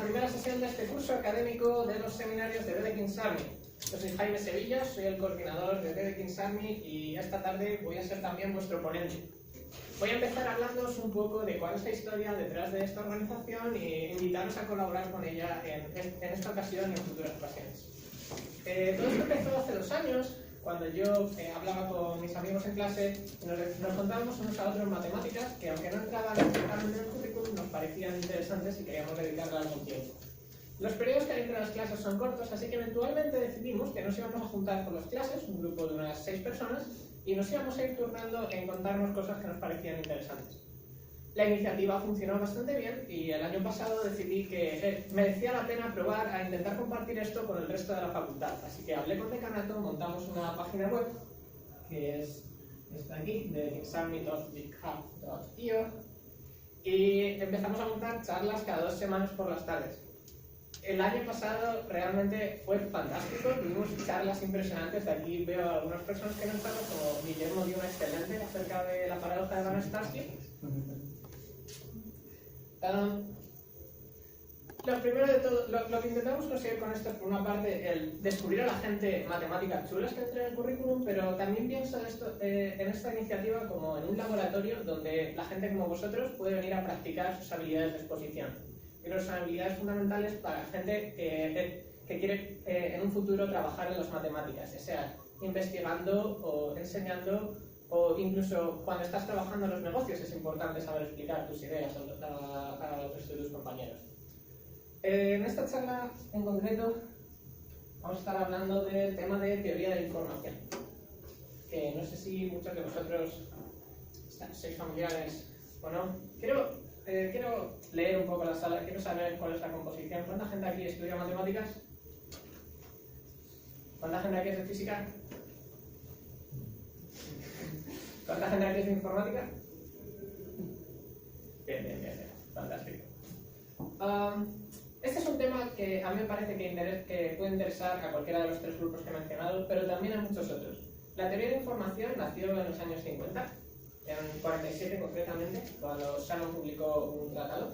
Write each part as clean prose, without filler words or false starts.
primera sesión de este curso académico de los seminarios de Dedekind Army. Yo soy Jaime Sevilla, soy el coordinador de Dedekind Army y esta tarde voy a ser también vuestro ponente. Voy a empezar hablándoos un poco de cuál es la historia detrás de esta organización e invitaros a colaborar con ella en esta ocasión y en futuras ocasiones. Todo esto empezó hace 2 años, cuando yo hablaba con mis amigos en clase y nos contábamos unos a otros matemáticas que, aunque no entraban en el currículum, nos parecían interesantes y queríamos dedicarle algún tiempo. Los periodos que hay entre las clases son cortos, así que eventualmente decidimos que nos íbamos a juntar con las clases, un grupo de unas 6 personas, y nos íbamos a ir turnando en contarnos cosas que nos parecían interesantes. La iniciativa funcionó bastante bien y el año pasado decidí que merecía la pena probar a intentar compartir esto con el resto de la facultad. Así que hablé con Decanato, montamos una página web que es esta aquí, de examit.github.io, y empezamos a montar charlas cada 2 semanas por las tardes. El año pasado realmente fue fantástico, tuvimos charlas impresionantes. De aquí veo a algunas personas que no estaban, como Guillermo dio una excelente acerca de la paradoja de Van Starsky. Lo primero de todo, lo que intentamos conseguir con esto es, por una parte, el descubrir a la gente matemáticas chulas que entre en el currículum, pero también pienso en esta iniciativa como en un laboratorio donde la gente como vosotros puede venir a practicar sus habilidades de exposición. Pero son habilidades fundamentales para gente que quiere en un futuro trabajar en las matemáticas, ya sea investigando o enseñando, o incluso cuando estás trabajando en los negocios es importante saber explicar tus ideas a los resto de tus compañeros. En esta charla en concreto vamos a estar hablando del tema de teoría de la información, que no sé si muchos de vosotros sois familiares o no. Quiero leer un poco la sala, quiero saber cuál es la composición. ¿Cuánta gente aquí estudia matemáticas? ¿Cuánta gente aquí es de física? ¿Cuánta gente aquí es de informática? Bien. Fantástico. Este es un tema que a mí me parece que puede interesar a cualquiera de los 3 grupos que he mencionado, pero también a muchos otros. La teoría de información nació en los años 50. En 47 concretamente, cuando Shannon publicó un tratado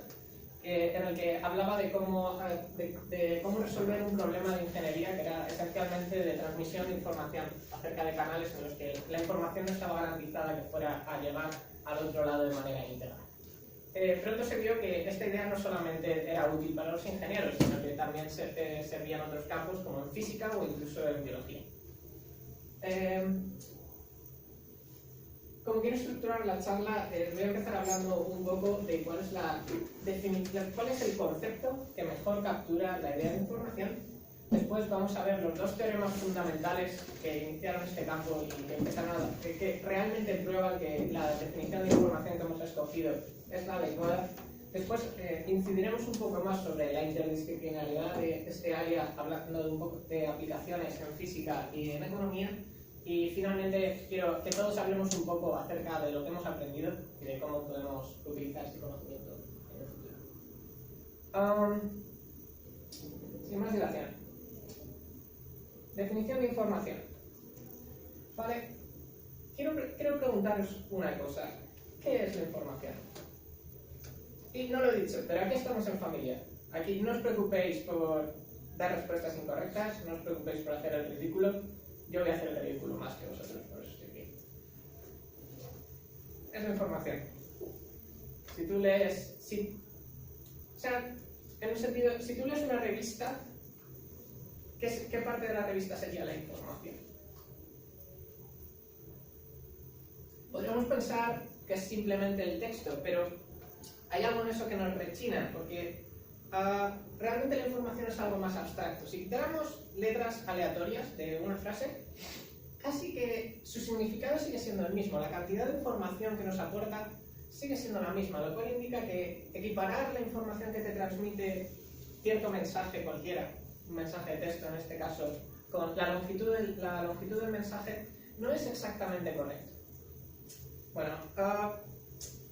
en el que hablaba de cómo resolver un problema de ingeniería que era esencialmente de transmisión de información acerca de canales en los que la información no estaba garantizada que fuera a llegar al otro lado de manera íntegra. Pronto se vio que esta idea no solamente era útil para los ingenieros, sino que también servía en otros campos como en física o incluso en biología. Como quiero estructurar la charla, voy a empezar hablando un poco de cuál es el concepto que mejor captura la idea de información. Después vamos a ver los 2 teoremas fundamentales que iniciaron este campo y que realmente prueban que la definición de información que hemos escogido es la adecuada. Después incidiremos un poco más sobre la interdisciplinaridad de este área, hablando un poco de aplicaciones en física y en economía. Y finalmente quiero que todos hablemos un poco acerca de lo que hemos aprendido y de cómo podemos utilizar este conocimiento en el futuro. Sin más dilación. Definición de información. Vale. Quiero preguntaros una cosa. ¿Qué es la información? Y no lo he dicho, pero aquí estamos en familia. Aquí no os preocupéis por dar respuestas incorrectas, no os preocupéis por hacer el ridículo. Yo voy a hacer el ridículo más que vosotros, por eso estoy aquí. Es la información. Si tú lees... en un sentido, si tú lees una revista, ¿qué parte de la revista sería la información? Podríamos pensar que es simplemente el texto, pero hay algo en eso que nos rechina, porque realmente la información es algo más abstracto. Si quitáramos letras aleatorias de una frase, casi que su significado sigue siendo el mismo. La cantidad de información que nos aporta sigue siendo la misma, lo cual indica que equiparar la información que te transmite cierto mensaje cualquiera, un mensaje de texto en este caso, con la longitud del mensaje, no es exactamente correcto. Bueno,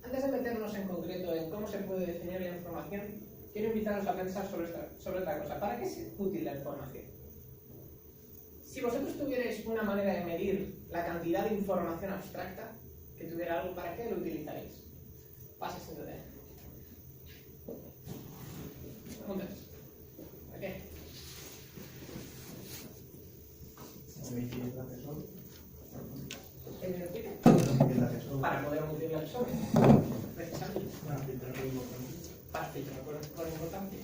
antes de meternos en concreto en cómo se puede definir la información, quiero invitaros a pensar sobre otra cosa. ¿Para qué es útil la información? Si vosotros tuvierais una manera de medir la cantidad de información abstracta que tuviera algo, ¿para qué lo utilizaréis? Pase sin duda. Preguntas. permitir la examen. Precisamente. Para filtrar por importancia.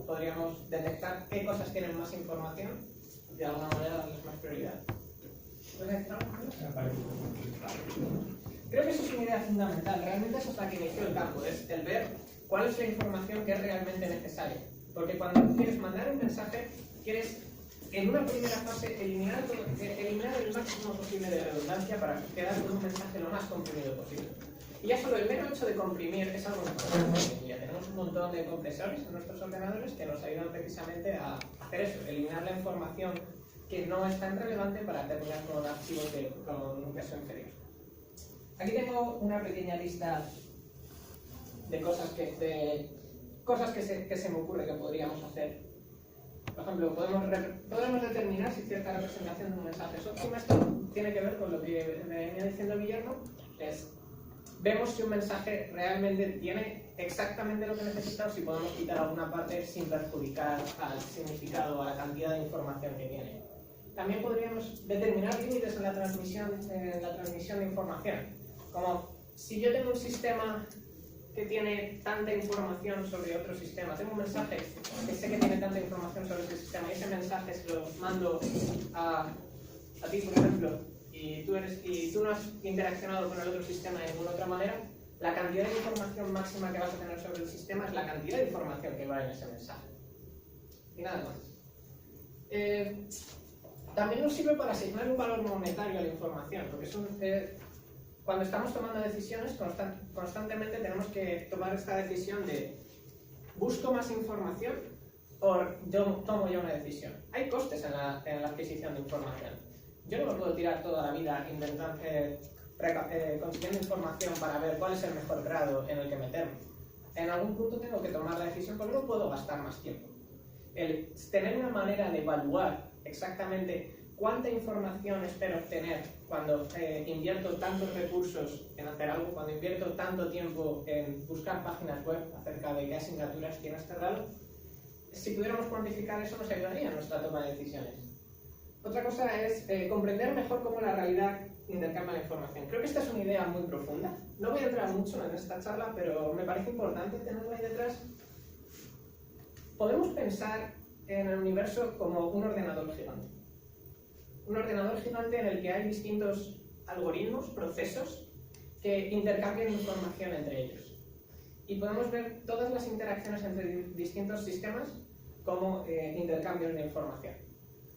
Podríamos detectar qué cosas tienen más información y de alguna manera darles más prioridad. ¿Puedes decir algo más? Creo que eso es una idea fundamental. Realmente eso es la que inició el campo, es el ver cuál es la información que es realmente necesaria. Porque cuando quieres mandar un mensaje, quieres en una primera fase eliminar el máximo posible de redundancia para quedar con un mensaje lo más comprimido posible. Y ya solo el mero hecho de comprimir es algo importante. Ya tenemos un montón de compresores en nuestros ordenadores que nos ayudan precisamente a hacer eso, eliminar la información que no es tan relevante para terminar con archivos con un peso inferior. Aquí tengo una pequeña lista de cosas que se me ocurre que podríamos hacer. Por ejemplo, podemos determinar si cierta representación de un mensaje es óptima. Esto tiene que ver con lo que me venía diciendo Guillermo. Vemos si un mensaje realmente tiene exactamente lo que necesita o si podemos quitar alguna parte sin perjudicar al significado o a la cantidad de información que tiene. También podríamos determinar límites en la transmisión de información. Como si yo tengo un sistema que tiene tanta información sobre otro sistema, tengo un mensaje que sé que tiene tanta información sobre ese sistema y ese mensaje se lo mando a ti, por ejemplo, y tú no has interaccionado con el otro sistema de ninguna otra manera, la cantidad de información máxima que vas a tener sobre el sistema es la cantidad de información que va en ese mensaje. Y nada más. También nos sirve para asignar un valor monetario a la información, porque cuando estamos tomando decisiones, constantemente tenemos que tomar esta decisión de ¿busco más información o tomo yo una decisión? Hay costes en la adquisición de información. Yo no me puedo tirar toda la vida intentando consiguiendo información para ver cuál es el mejor grado en el que meterme. En algún punto tengo que tomar la decisión porque no puedo gastar más tiempo. El tener una manera de evaluar exactamente cuánta información espero obtener cuando invierto tantos recursos en hacer algo, cuando invierto tanto tiempo en buscar páginas web acerca de qué asignaturas tienes cerrado, si pudiéramos cuantificar eso nos ayudaría en nuestra toma de decisiones. Otra cosa es comprender mejor cómo la realidad intercambia la información. Creo que esta es una idea muy profunda. No voy a entrar mucho en esta charla, pero me parece importante tenerla ahí detrás. Podemos pensar en el universo como un ordenador gigante. Un ordenador gigante en el que hay distintos algoritmos, procesos, que intercambian información entre ellos. Y podemos ver todas las interacciones entre distintos sistemas como intercambios de información.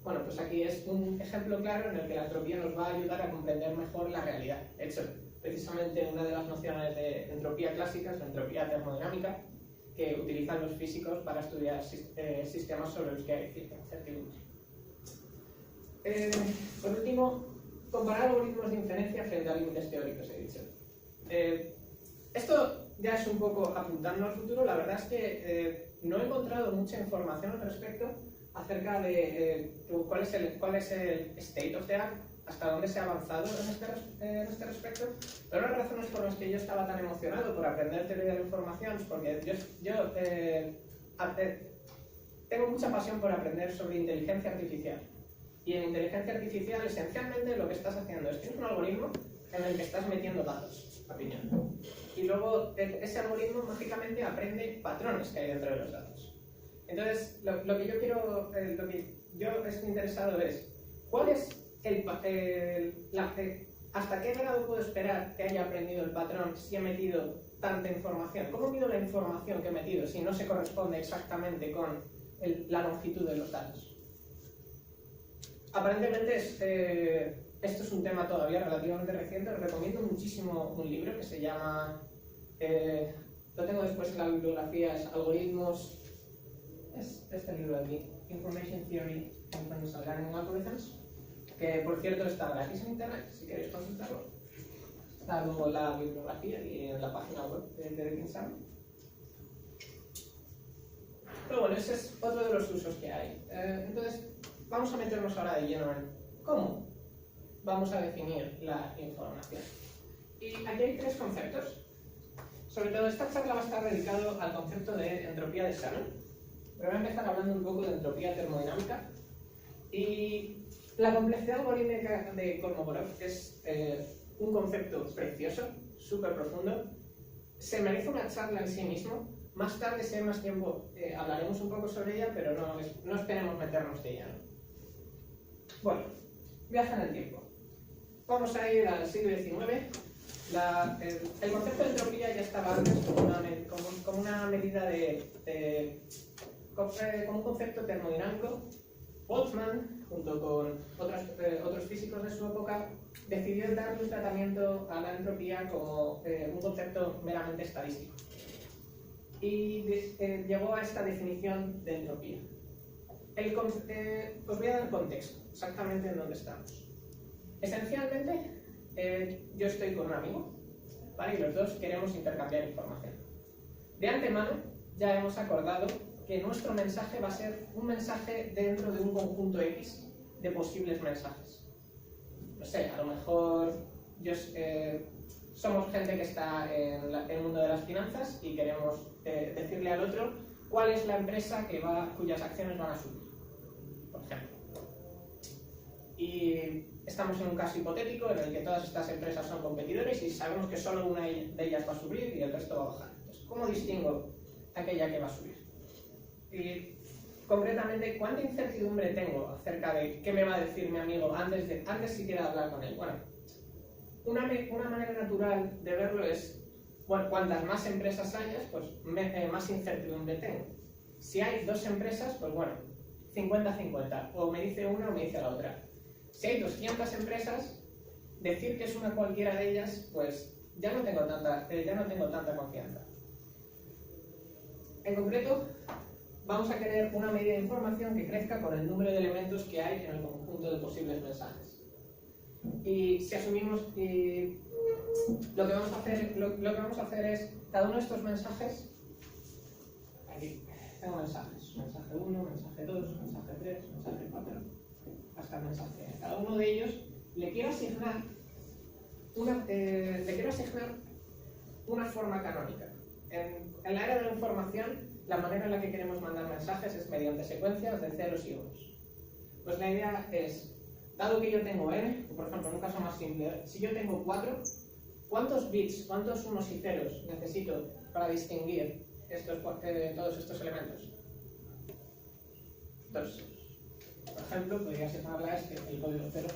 Bueno, pues aquí es un ejemplo claro en el que la entropía nos va a ayudar a comprender mejor la realidad. De hecho, precisamente una de las nociones de entropía clásica es la entropía termodinámica, que utilizan los físicos para estudiar sistemas sobre los que hay incertidumbre. Por último, comparar algoritmos de inferencia frente a límites teóricos, he dicho. Esto ya es un poco apuntando al futuro. La verdad es que no he encontrado mucha información al respecto acerca de cuál es el state of the art, hasta dónde se ha avanzado en este respecto. Pero una de las razones por las que yo estaba tan emocionado por aprender teoría de la información es porque yo tengo mucha pasión por aprender sobre inteligencia artificial. Y en inteligencia artificial, esencialmente, lo que estás haciendo es tienes un algoritmo en el que estás metiendo datos a piñón. Y luego ese algoritmo mágicamente aprende patrones que hay dentro de los datos. Entonces, lo que yo estoy interesado es ¿cuál es hasta qué grado puedo esperar que haya aprendido el patrón si he metido tanta información? ¿Cómo mido la información que he metido si no se corresponde exactamente con la longitud de los datos? Aparentemente esto es un tema todavía relativamente reciente. Os recomiendo muchísimo un libro que se llama, lo tengo después en la bibliografía, es Algoritmos, es este libro de aquí, Information Theory and Financial Learning Algorithms, que por cierto está gratis en internet, si queréis consultarlo. Está luego en la bibliografía y en la página web de Dedekind Sammy. Pero bueno, ese es otro de los usos que hay. Entonces, vamos a meternos ahora de lleno en cómo vamos a definir la información. Y aquí hay tres conceptos. Sobre todo, esta charla va a estar dedicada al concepto de entropía de Shannon. Pero voy a empezar hablando un poco de entropía termodinámica. Y la complejidad algorítmica de Kolmogorov es un concepto precioso. súper profundo. Se merece una charla en sí mismo. Más tarde, si hay más tiempo, hablaremos un poco sobre ella, pero no esperemos meternos de ella, ¿no? Bueno, viaje en el tiempo. Vamos a ir al siglo XIX. El concepto de entropía ya estaba antes como una medida como un concepto termodinámico. Boltzmann, junto con otros físicos de su época, decidió darle un tratamiento a la entropía como un concepto meramente estadístico. Y llegó a esta definición de entropía. Os voy a dar contexto, exactamente en dónde estamos. Esencialmente, yo estoy con un amigo, ¿vale? Y los dos queremos intercambiar información. De antemano, ya hemos acordado que nuestro mensaje va a ser un mensaje dentro de un conjunto X de posibles mensajes. No sé, a lo mejor somos gente que está en el mundo de las finanzas y queremos decirle al otro cuál es la empresa cuyas acciones van a subir, por ejemplo. Y estamos en un caso hipotético en el que todas estas empresas son competidores y sabemos que solo una de ellas va a subir y el resto va a bajar. Entonces, ¿cómo distingo aquella que va a subir? Y concretamente, ¿cuánta incertidumbre tengo acerca de qué me va a decir mi amigo antes siquiera de hablar con él? Bueno, una manera natural de verlo es, bueno, cuantas más empresas hayas, pues más incertidumbre tengo. Si hay dos empresas, pues bueno, 50-50, o me dice una o me dice la otra. Si hay 200 empresas, decir que es una cualquiera de ellas, pues ya no tengo tanta confianza. En concreto, vamos a querer una medida de información que crezca con el número de elementos que hay en el conjunto de posibles mensajes. Y si asumimos lo que vamos a hacer es, cada uno de estos mensajes, aquí tengo mensajes, mensaje 1, mensaje 2, mensaje 3, mensaje 4, hasta el mensaje. Cada uno de ellos le quiero asignar una forma canónica. En la era de la información, la manera en la que queremos mandar mensajes es mediante secuencias de ceros y unos. Pues la idea es, dado que yo tengo n, por ejemplo, en un caso más simple, si yo tengo 4, ¿cuántos bits, cuántos unos y ceros necesito para distinguir todos estos elementos? 2. Por ejemplo, podría asignarle a este el código 00,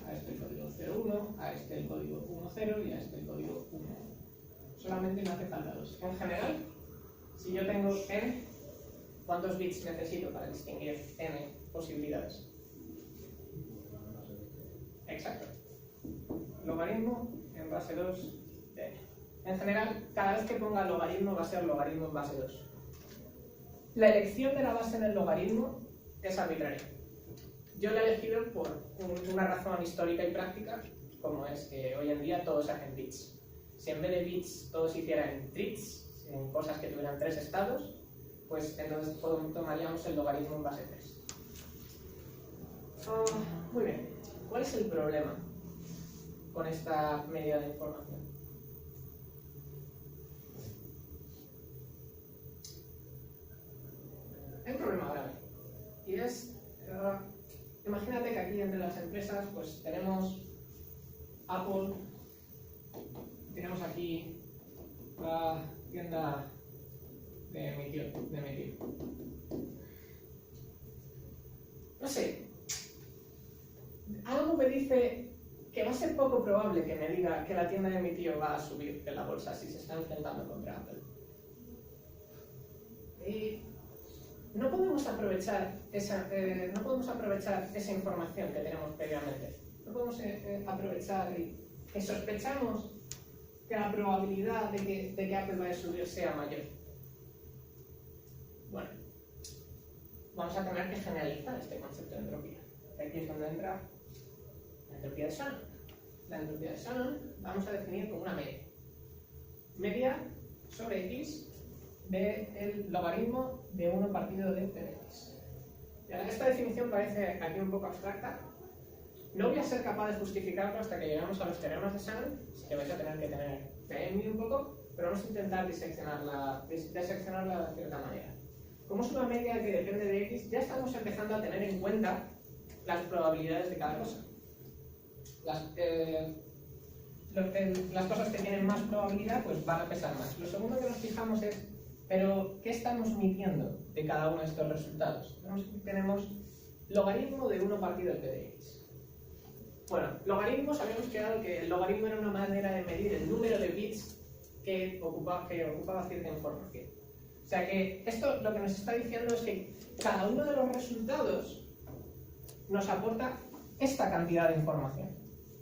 a este el código 01, a este el código 10 y a este el código 11. Solamente me hace falta 2. En general, si yo tengo n, ¿cuántos bits necesito para distinguir n posibilidades? Exacto. Logaritmo en base 2 de n. En general, cada vez que ponga logaritmo va a ser logaritmo en base 2. La elección de la base en el logaritmo es arbitraria. Yo la he elegido por una razón histórica y práctica, como es que hoy en día todo se hace en bits. Si en vez de bits todo se hiciera en trits, en cosas que tuvieran 3 estados, pues entonces tomaríamos el logaritmo en base 3. Muy bien. ¿Cuál es el problema con esta medida de información? Hay un problema grave. Y es, imagínate que aquí entre las empresas pues tenemos Apple, tenemos aquí la tienda de mi tío. No sé, algo me dice que va a ser poco probable que me diga que la tienda de mi tío va a subir en la bolsa si se está enfrentando contra Apple. Y no podemos aprovechar esa información que tenemos previamente. No podemos aprovechar que sospechamos que la probabilidad de que Apple vaya a subir sea mayor. Bueno, vamos a tener que generalizar este concepto de entropía. Aquí es donde entra la entropía de Shannon. La entropía de Shannon vamos a definir como una media. Media sobre x del logaritmo de 1 partido de p de x. Esta definición parece aquí un poco abstracta. No voy a ser capaz de justificarlo hasta que lleguemos a los teoremas de Shannon, así que vais a tener que tener fe en mí un poco, pero vamos a intentar diseccionarla de cierta manera. Como es una media que depende de x, ya estamos empezando a tener en las cosas que tienen más probabilidad pues van a pesar más. Lo segundo que nos fijamos es, pero ¿qué estamos midiendo de cada uno de estos resultados? Tenemos logaritmo de 1 partido el p de x. Bueno, logaritmos, habíamos quedado que el logaritmo era una manera de medir el número de bits que ocupaba cierta información. O sea que esto lo que nos está diciendo es que cada uno de los resultados nos aporta esta cantidad de información,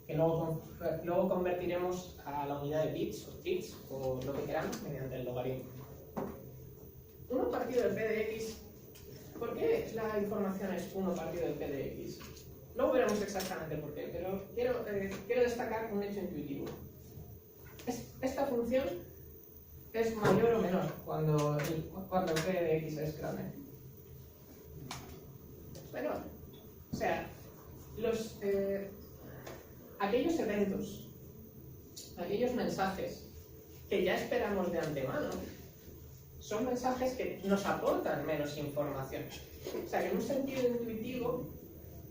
que luego convertiremos a la unidad de bits o lo que queramos mediante el logaritmo. 1 partido del p de x, ¿por qué la información es 1 partido del p de x? Luego veremos exactamente por qué, pero quiero destacar un hecho intuitivo. Esta función es mayor o menor cuando el p de x es grande. Es menor. O sea, aquellos eventos, aquellos mensajes que ya esperamos de antemano, son mensajes que nos aportan menos información. O sea, que en un sentido intuitivo,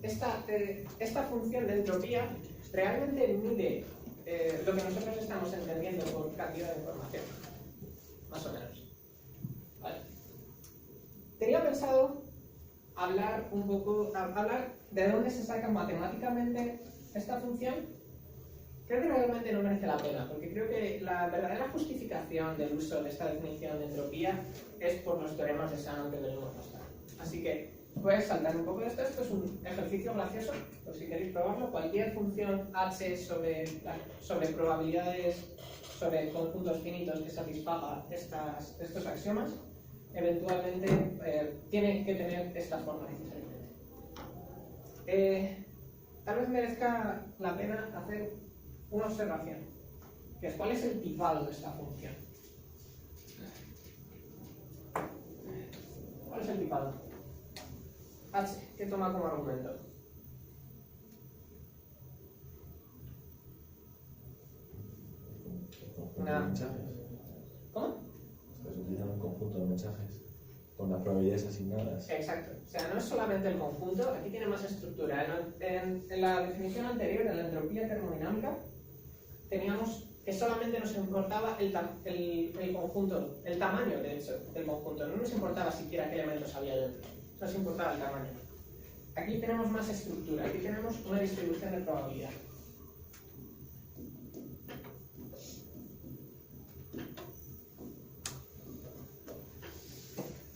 esta función de entropía realmente mide lo que nosotros estamos entendiendo por cantidad de información, más o menos. ¿Vale? Tenía pensado hablar de dónde se saca matemáticamente esta función. Creo que realmente no merece la pena, porque creo que la verdadera justificación del uso de esta definición de entropía es por los teoremas de Shannon que veremos más tarde. Así que voy a saltar un poco de esto. Esto es un ejercicio gracioso, por si queréis probarlo. Cualquier función h sobre probabilidades, sobre conjuntos finitos que satisfaga estos axiomas, eventualmente tiene que tener esta forma necesariamente. Tal vez merezca la pena hacer una observación, que es cuál es el tipado de esta función. ¿Cuál es el tipado? H, ¿qué toma como argumento? ¿Cómo? Pues utilizan un conjunto de mensajes con las probabilidades asignadas. Exacto. O sea, no es solamente el conjunto, aquí tiene más estructura. En la definición anterior, en la entropía termodinámica, teníamos que solamente nos importaba el conjunto, el tamaño, de hecho, del conjunto. No nos importaba siquiera qué elementos había dentro, nos importaba el tamaño. Aquí tenemos más estructura, aquí tenemos una distribución de probabilidad.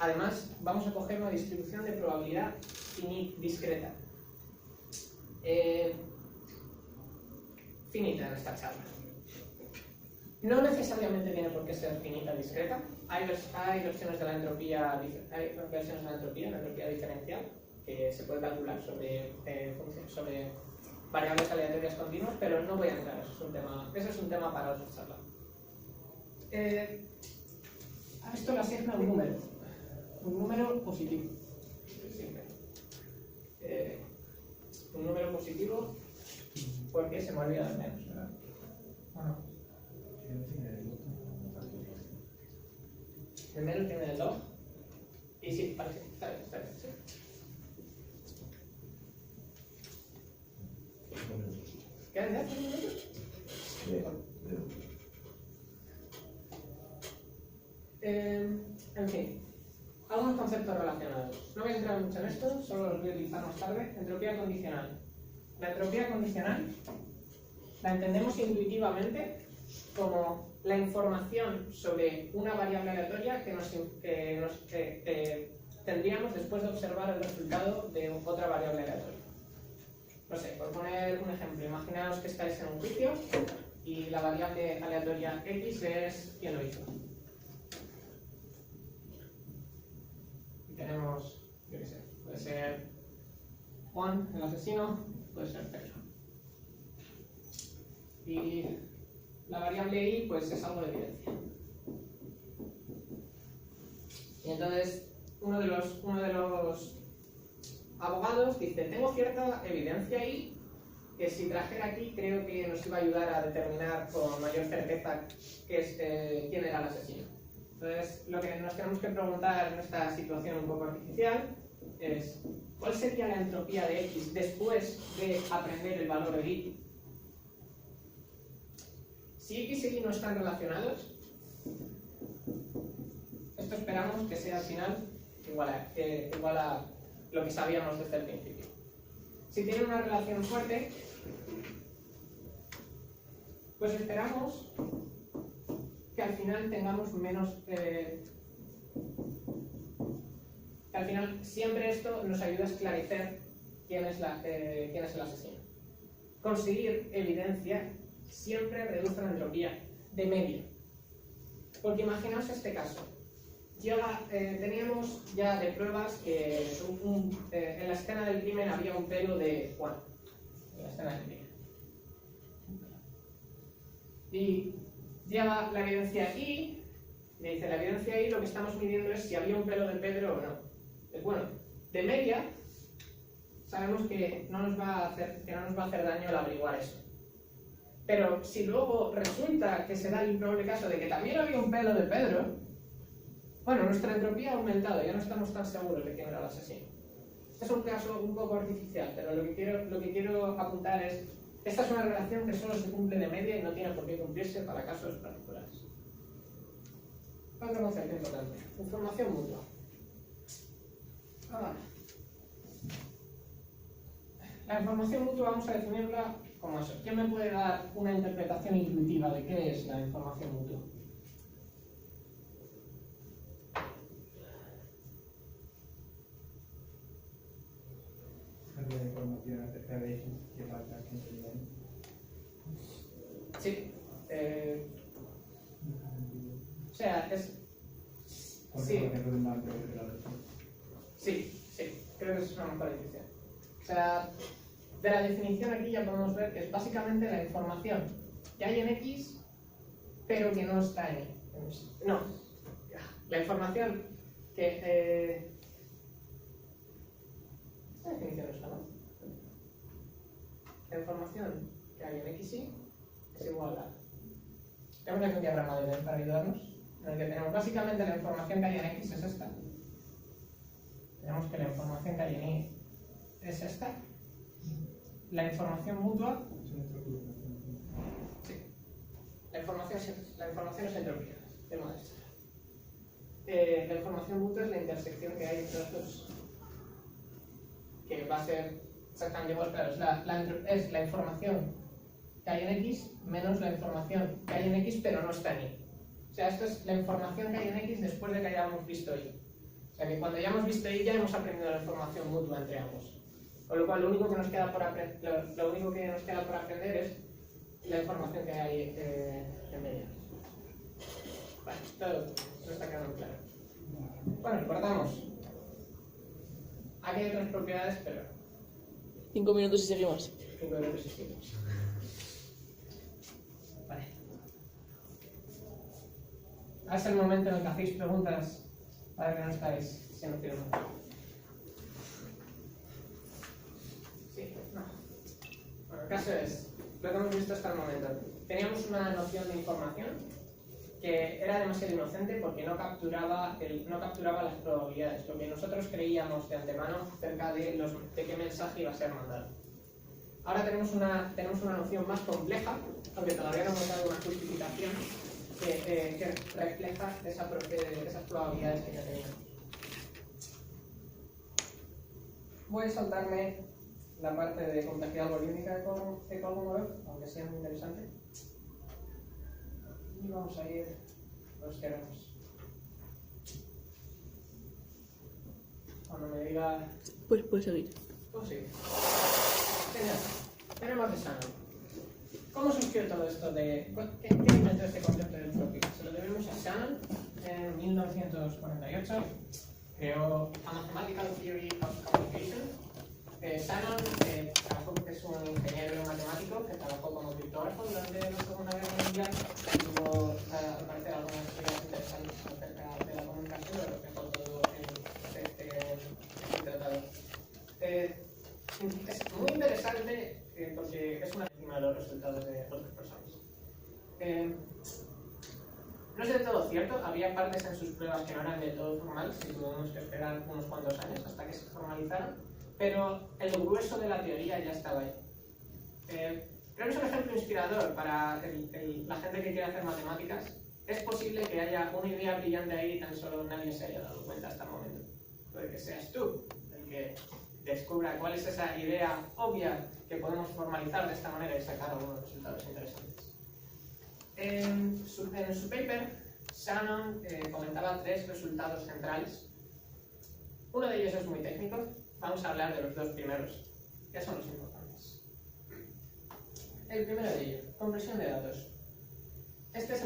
Además, vamos a coger una distribución de probabilidad discreta. Finita en esta charla. No necesariamente tiene por qué ser finita discreta. Hay versiones de la entropía, la entropía diferencial, que se puede calcular sobre variables aleatorias continuas, pero no voy a entrar, eso es un tema para otra charla. A esto le asigna un número positivo. Siempre. Un número positivo porque se me olvida de menos, ¿verdad? ¿O no? El menos tiene el log. Y sí, parece. Está bien, sí. ¿Quedan ya 3 minutos? En fin, algunos conceptos relacionados. No voy a entrar mucho en esto, solo los voy a utilizar más tarde. Entropía condicional. La entropía condicional la entendemos intuitivamente como la información sobre una variable aleatoria que tendríamos después de observar el resultado de otra variable aleatoria. No sé, por poner un ejemplo, imaginaos que estáis en un juicio y la variable aleatoria X es quién lo hizo. Y tenemos, yo qué sé, puede ser Juan, el asesino, puede ser Pedro. Y la variable I, pues es algo de evidencia. Y entonces, uno de los abogados dice, tengo cierta evidencia I, que si trajera aquí creo que nos iba a ayudar a determinar con mayor certeza quién era el asesino. Entonces, lo que nos tenemos que preguntar en esta situación un poco artificial es, ¿cuál sería la entropía de X después de aprender el valor de I? Si X y Y no están relacionados, esto esperamos que sea al final igual a lo que sabíamos desde el principio. Si tienen una relación fuerte, pues esperamos que al final tengamos menos... que al final siempre esto nos ayuda a esclarecer quién es el asesino. Conseguir evidencia siempre reduce la entropía de media. Porque imaginaos este caso. Teníamos ya de pruebas que en la escena del crimen había un pelo de Juan. En la escena del crimen. Y llega la evidencia Y, me dice la evidencia Y lo que estamos midiendo es si había un pelo de Pedro o no. Pues bueno, de media sabemos que no nos va a hacer daño el averiguar eso. Pero si luego resulta que se da el improbable caso de que también había un pelo de Pedro, bueno, nuestra entropía ha aumentado, ya no estamos tan seguros de quién era el asesino. Este es un caso un poco artificial, pero lo que quiero apuntar es: esta es una relación que solo se cumple de media y no tiene por qué cumplirse para casos particulares. Otro concepto importante: información mutua. La información mutua vamos a definirla como eso. ¿Quién me puede dar una interpretación intuitiva de qué es la información mutua? La información acerca de qué pasa, quién se viene. Sí. O sea, es... Sí. Sí, creo que eso es una mejor definición. O sea, de la definición aquí ya podemos ver que es básicamente la información que hay en X, pero que no está en Y. No, la información que... esta definición no está, ¿no? La información que hay en XY es igual a... Tenemos aquí un diagrama para ayudarnos, en el que tenemos básicamente la información que hay en X es esta. Tenemos que la información que hay en Y es esta. La información mutua... Sí. La información es entropía. Tema de esto. La información mutua es la intersección que hay entre los dos. Que va a ser exactamente igual, claro, es la información que hay en X menos la información que hay en X pero no está en Y. O sea, esto es la información que hay en X después de que hayamos visto Y. O sea, que cuando hayamos visto Y ya hemos aprendido la información mutua entre ambos. Con lo cual, lo único que nos queda por aprender es la información que hay en medio. Vale, todo está quedando claro. Bueno, guardamos. Aquí hay otras propiedades, pero... 5 minutos y seguimos. 5 minutos y seguimos. Vale. Ahora es el momento en el que hacéis preguntas para que no estáis siendo firmes. Sí, no. Bueno, el caso es lo que hemos visto hasta el momento. Teníamos una noción de información que era demasiado inocente porque no capturaba las probabilidades, lo que nosotros creíamos de antemano acerca de qué mensaje iba a ser mandado. Ahora tenemos una noción más compleja, aunque todavía no hemos dado una justificación que refleja esas probabilidades que ya teníamos. Voy a saltarme la parte de complejidad algorítmica de Kolmogorov, aunque sea muy interesante. Y vamos a ir los queremos. Cuando me diga... Pues puedes seguir. Pues sí. Genial. Tenemos de Shannon. ¿Cómo surgió todo esto de... ¿Qué inventó este concepto de entropía? Se lo debemos a Shannon en 1948. Creó a Mathematical Theory of Communication. Shannon es un ingeniero matemático que trabajó como criptógrafo durante la Segunda Guerra Mundial y tuvo, al parecer, algunas ideas interesantes acerca de la comunicación, lo reflejó todo en este tratado. Es muy interesante porque es una de los resultados de otras personas. No es del todo cierto, había partes en sus pruebas que no eran del todo formales y tuvimos que esperar unos cuantos años hasta que se formalizaron. Pero el grueso de la teoría ya estaba ahí. Pero es un ejemplo inspirador para la gente que quiere hacer matemáticas. Es posible que haya una idea brillante ahí y tan solo nadie se haya dado cuenta hasta el momento. Puede que seas tú el que descubra cuál es esa idea obvia que podemos formalizar de esta manera y sacar algunos resultados interesantes. En su paper, Shannon comentaba 3 resultados centrales. Uno de ellos es muy técnico. Vamos a hablar de los 2 primeros, que son los importantes. El primero de ellos, compresión de datos. Este es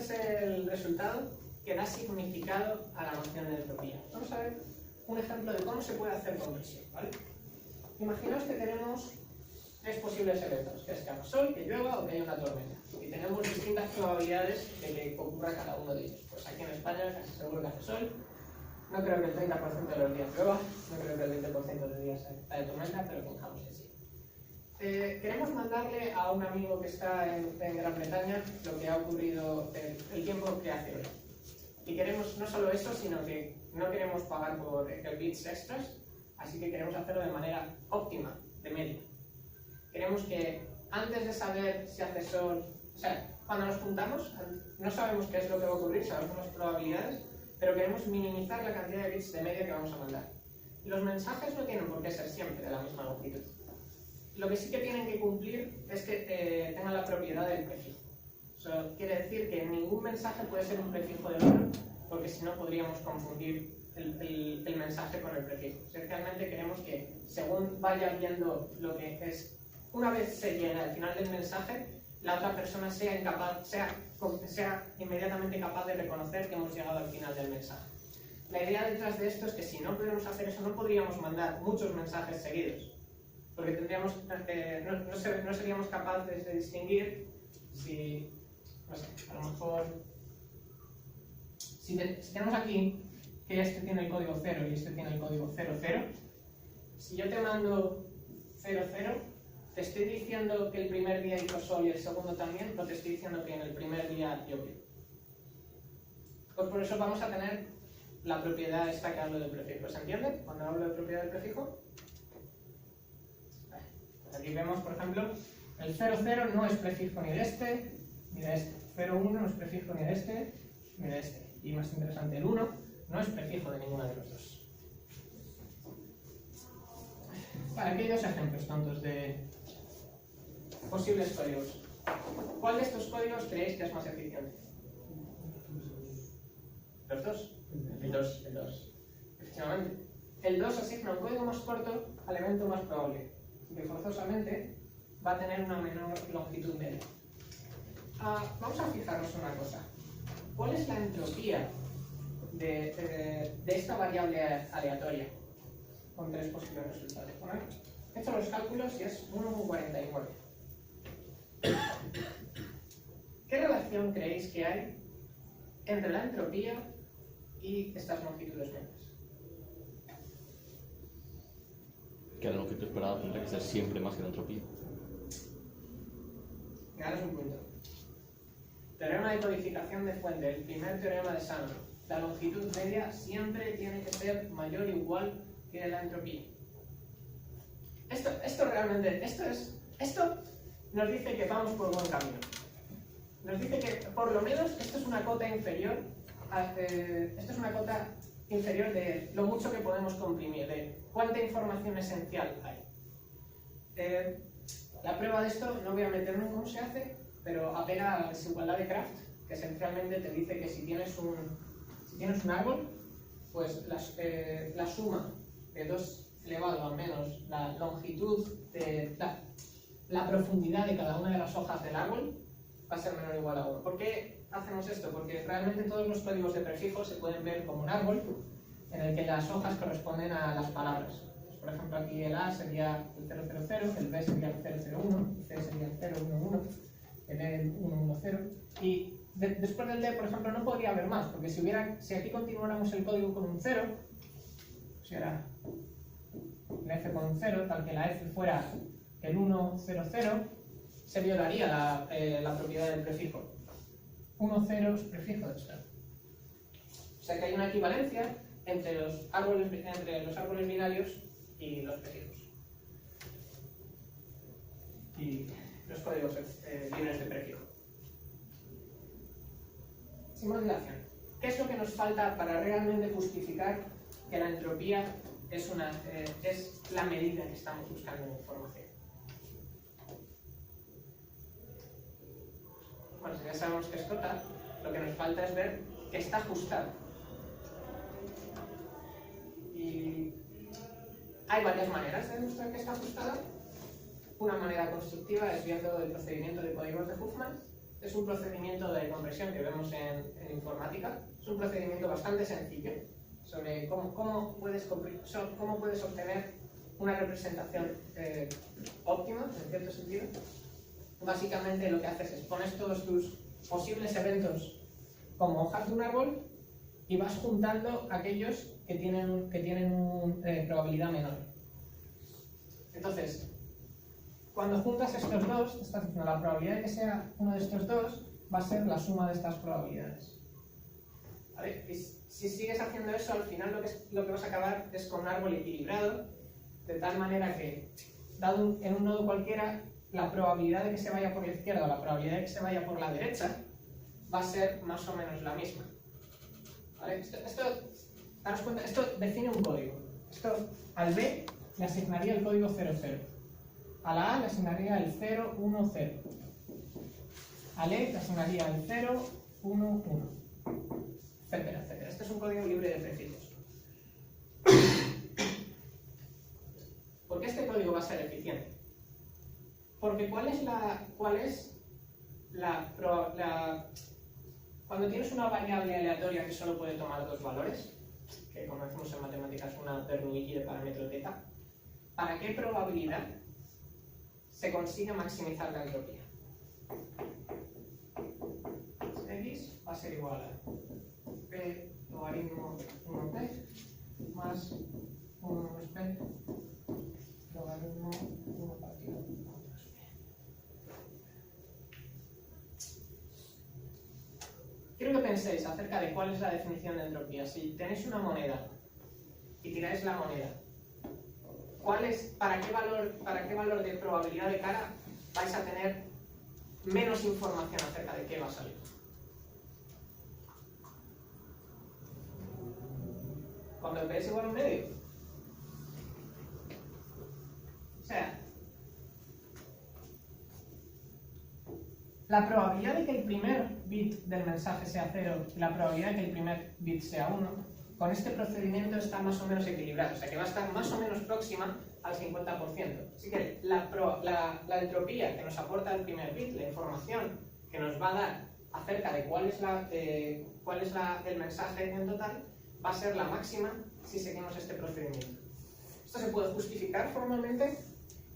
el resultado que da significado a la noción de entropía. Vamos a ver un ejemplo de cómo se puede hacer compresión, ¿vale? Imaginaos que tenemos 3 posibles eventos, que es que haga sol, que llueva o que haya una tormenta. Y tenemos distintas probabilidades de que ocurra cada uno de ellos. Pues aquí en España casi seguro que hace sol. No creo que el 30% de los días llueva, no creo que el 20% de los días haya tormenta, pero pongamos que sí. Queremos mandarle a un amigo que está en Gran Bretaña lo que ha ocurrido, el tiempo que hace hoy. Y queremos no solo eso, sino que no queremos pagar por bits extras, así que queremos hacerlo de manera óptima, de media. Queremos que antes de saber si hace sol, o sea, cuando nos juntamos, no sabemos qué es lo que va a ocurrir, sabemos las probabilidades, pero queremos minimizar la cantidad de bits de media que vamos a mandar. Los mensajes no tienen por qué ser siempre de la misma longitud. Lo que sí que tienen que cumplir es que tengan la propiedad del prefijo. Eso quiere decir que ningún mensaje puede ser un prefijo del otro, porque si no podríamos confundir el mensaje con el prefijo. Esencialmente queremos que, según vaya viendo lo que es, una vez se llena el final del mensaje, la otra persona sea inmediatamente capaz de reconocer que hemos llegado al final del mensaje. La idea detrás de esto es que si no podemos hacer eso, no podríamos mandar muchos mensajes seguidos, porque tendríamos, no seríamos capaces de distinguir si, no sé, a lo mejor, si tenemos aquí que este tiene el código 0 y este tiene el código 00, si yo te mando 00, ¿te estoy diciendo que el primer día hizo sol y el segundo también? ¿O te estoy diciendo que en el primer día llovió? Pues por eso vamos a tener la propiedad esta que hablo del prefijo. ¿Se entiende cuando hablo de propiedad del prefijo? Pues aquí vemos, por ejemplo, el 00 no es prefijo ni de este ni de este. 01 no es prefijo ni de este ni de este. Y más interesante, el 1 no es prefijo de ninguno de los dos. Vale, aquí hay 2 ejemplos tontos de posibles códigos. ¿Cuál de estos códigos creéis que es más eficiente? ¿Los 2? El 2. Efectivamente. El 2 asigna un código más corto al evento más probable, que forzosamente va a tener una menor longitud media. Vamos a fijarnos en una cosa. ¿Cuál es la entropía de esta variable aleatoria con 3 posibles resultados? Bueno, he hecho los cálculos y es 1,49. ¿Qué relación creéis que hay entre la entropía y estas longitudes medias? Que la longitud esperada tendrá que ser siempre más que la entropía. Ganas un punto. Teorema de codificación de fuente, el primer teorema de Shannon. La longitud media siempre tiene que ser mayor o igual que la entropía. Esto nos dice que vamos por buen camino. Nos dice que por lo menos esto es una cota inferior de lo mucho que podemos comprimir, de cuánta información esencial hay. La prueba de esto, no voy a meterme en cómo se hace, pero apela a la desigualdad de Kraft, que esencialmente te dice que si tienes un árbol, pues la suma de 2 elevado a menos la longitud de la profundidad de cada una de las hojas del árbol va a ser menor o igual a 1. ¿Por qué hacemos esto? Porque realmente todos los códigos de prefijos se pueden ver como un árbol en el que las hojas corresponden a las palabras. Pues, por ejemplo, aquí el A sería el 000, el B sería el 001, el C sería el 011, el E el 110. Y después del D, por ejemplo, no podría haber más, porque si aquí continuáramos el código con un 0, pues era el F con un 0, tal que la F fuera el 100, se violaría la propiedad del prefijo. 10 es prefijo de estar. O sea que hay una equivalencia entre los árboles binarios y los prefijos. Y los códigos libres de prefijo. Sin más dilación, ¿qué es lo que nos falta para realmente justificar que la entropía es la medida que estamos buscando en información? Bueno, si ya sabemos que es total, lo que nos falta es ver que está ajustado. Y hay varias maneras de demostrar que está ajustado. Una manera constructiva es viendo el procedimiento de códigos de Huffman. Es un procedimiento de conversión que vemos en informática. Es un procedimiento bastante sencillo sobre cómo puedes obtener una representación óptima, en cierto sentido. Básicamente lo que haces es pones todos tus posibles eventos como hojas de un árbol y vas juntando aquellos que tienen una probabilidad menor. Entonces, cuando juntas estos dos, estás diciendo la probabilidad de que sea uno de estos dos va a ser la suma de estas probabilidades. ¿Vale? Y si sigues haciendo eso, al final lo que vas a acabar es con un árbol equilibrado, de tal manera que, dado en un nodo cualquiera, la probabilidad de que se vaya por la izquierda o la probabilidad de que se vaya por la derecha va a ser más o menos la misma. ¿Vale? Daros cuenta, esto define un código. Esto al B le asignaría el código 00. A la A le asignaría el 0, 1, 0. Al E le asignaría el 0, 1, 1. Etcétera, etcétera. Este es un código libre de prefijos. ¿Por qué este código va a ser eficiente? Porque cuando tienes una variable aleatoria que solo puede tomar dos valores, que como decimos en matemáticas una Bernoulli de parámetro θ, ¿para qué probabilidad se consigue maximizar la entropía? X va a ser igual a P logaritmo 1P más 1 menos P logaritmo 1 partido 2P. Quiero que penséis acerca de cuál es la definición de entropía. Si tenéis una moneda y tiráis la moneda, ¿para qué valor de probabilidad de cara vais a tener menos información acerca de qué va a salir? Cuando el P es igual a un medio. O sea, la probabilidad de que el primer bit del mensaje sea 0 y la probabilidad de que el primer bit sea 1, con este procedimiento está más o menos equilibrado, o sea que va a estar más o menos próxima al 50%. Así que la entropía que nos aporta el primer bit, la información que nos va a dar acerca de cuál es el mensaje en total, va a ser la máxima si seguimos este procedimiento. Esto se puede justificar formalmente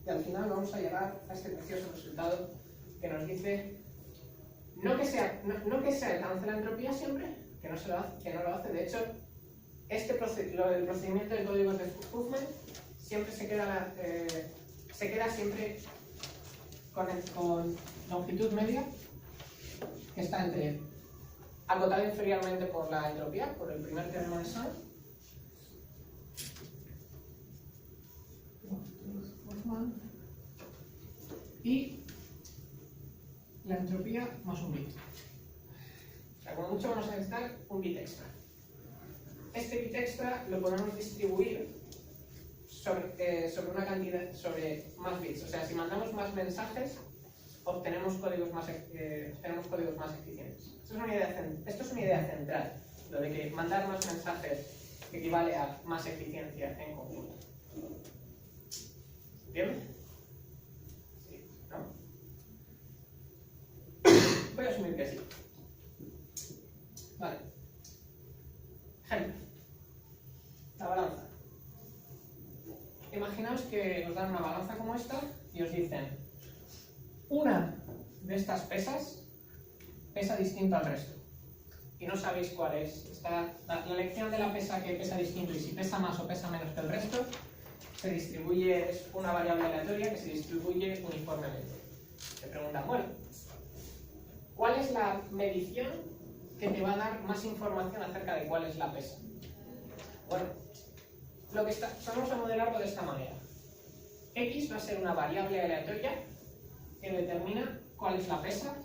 y al final vamos a llegar a este precioso resultado que nos dice no que se alcance la entropía siempre, que no lo hace. De hecho, el procedimiento de códigos de Huffman siempre se queda siempre con longitud media, que está acotada inferiormente por la entropía, por el primer teorema de Sand. Y la entropía más un bit. O sea, como mucho vamos a necesitar un bit extra. Este bit extra lo podemos distribuir sobre más bits. O sea, si mandamos más mensajes, obtenemos códigos más eficientes. Esto es una idea central, lo de que mandar más mensajes equivale a más eficiencia en conjunto. ¿Entiendes? Sí, ¿no? Voy a asumir que sí. Vale. Ejemplo. La balanza. Imaginaos que os dan una balanza como esta y os dicen una de estas pesas pesa distinto al resto y no sabéis cuál es. La elección de la pesa que pesa distinto y si pesa más o pesa menos que el resto se distribuye, es una variable aleatoria que se distribuye uniformemente. Te preguntan, bueno, ¿cuál es la medición que te va a dar más información acerca de cuál es la pesa? Bueno, vamos a modelarlo de esta manera. X va a ser una variable aleatoria que determina cuál es la pesa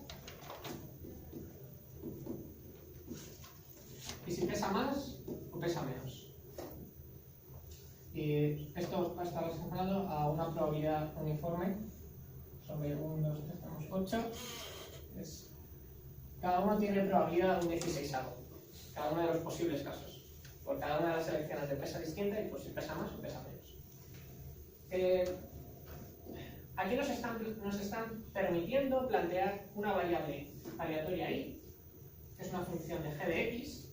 y si pesa más o pesa menos. Y esto va a estar relacionado a una probabilidad uniforme sobre 1, 2, 3, tenemos 8. Cada uno tiene probabilidad de un 16avo, cada uno de los posibles casos. Por cada una de las selecciones de pesa distinta y por si pesa más o pesa menos. Aquí nos están permitiendo plantear una variable aleatoria i, que es una función de g de x,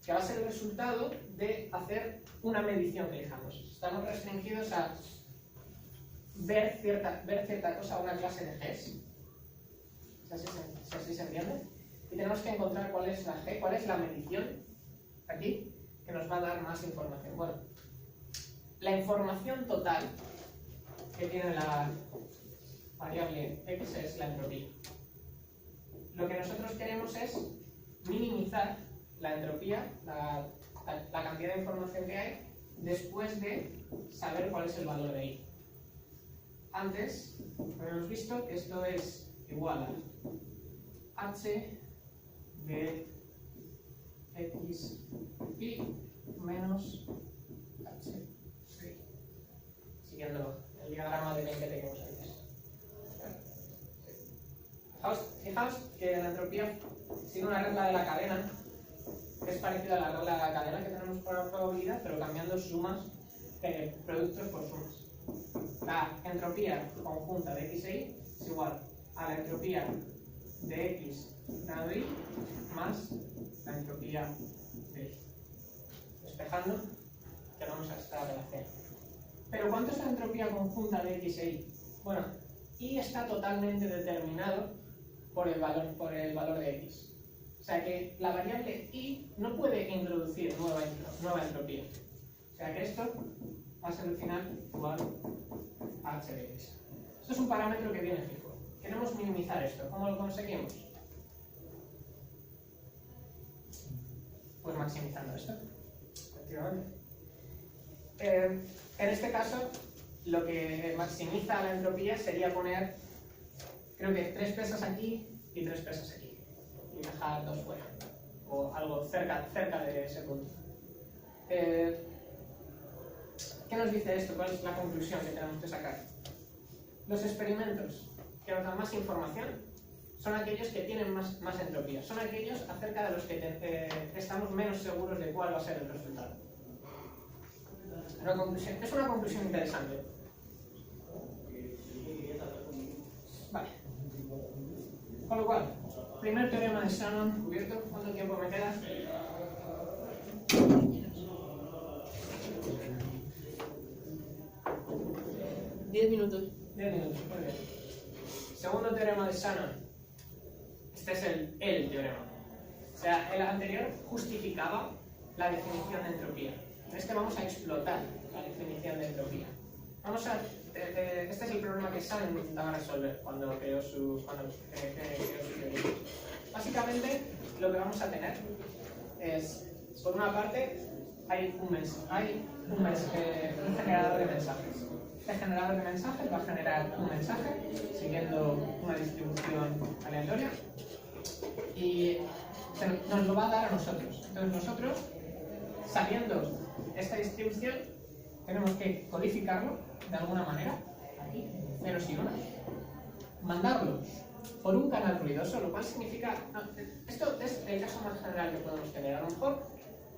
que va a ser el resultado de hacer una medición que elijamos. Estamos restringidos a ver cierta cosa a una clase de g's, si así se entiende, y tenemos que encontrar cuál es la g, cuál es la medición aquí que nos va a dar más información. Bueno, la información total que tiene la variable x es la entropía. Lo que nosotros queremos es minimizar la entropía, la cantidad de información que hay, después de saber cuál es el valor de i. Antes habíamos visto que esto es igual a h de x i menos h de i, siguiendo el diagrama de Venn que teníamos antes. Fijaos que la entropía sigue una regla de la cadena que es parecida a la regla de la cadena que tenemos por la probabilidad, pero cambiando sumas, productos por sumas. La entropía conjunta de x e y es igual a la entropía de x dado y más la entropía de y. Despejando, tenemos a esta relación. Pero ¿cuánto es la entropía conjunta de x e y? Bueno, y está totalmente determinado por el valor de x. O sea que la variable y no puede introducir nueva entropía. O sea que esto va a ser al final igual a h de x. Esto es un parámetro que viene fijo. Queremos minimizar esto. ¿Cómo lo conseguimos? Pues maximizando esto. Efectivamente. En este caso, lo que maximiza la entropía sería poner, creo que 3 pesas aquí y 3 pesas aquí. Y dejar 2 fuera. O algo cerca de ese punto. ¿Qué nos dice esto? ¿Cuál es la conclusión que tenemos que sacar? Los experimentos que nos dan más información son aquellos que tienen más entropía. Son aquellos acerca de los que estamos menos seguros de cuál va a ser el resultado. Es una conclusión interesante. Vale. Con lo cual, primer teorema de Shannon cubierto. ¿Cuánto tiempo me queda? 10 minutos. 10 minutos, muy bien. Segundo teorema de Shannon. Este es el teorema. O sea, el anterior justificaba la definición de entropía. En este vamos a explotar la definición de entropía. Este es el problema que Shannon intentaba resolver cuando creó su teoría. Básicamente, lo que vamos a tener es, por una parte, hay un generador de mensajes. Este generador de mensajes va a generar un mensaje siguiendo una distribución aleatoria y nos lo va a dar a nosotros. Entonces nosotros, sabiendo esta distribución, tenemos que codificarlo de alguna manera, aquí, ceros y unos, mandarlo por un canal ruidoso, lo cual significa... esto es el caso más general que podemos tener. A lo mejor,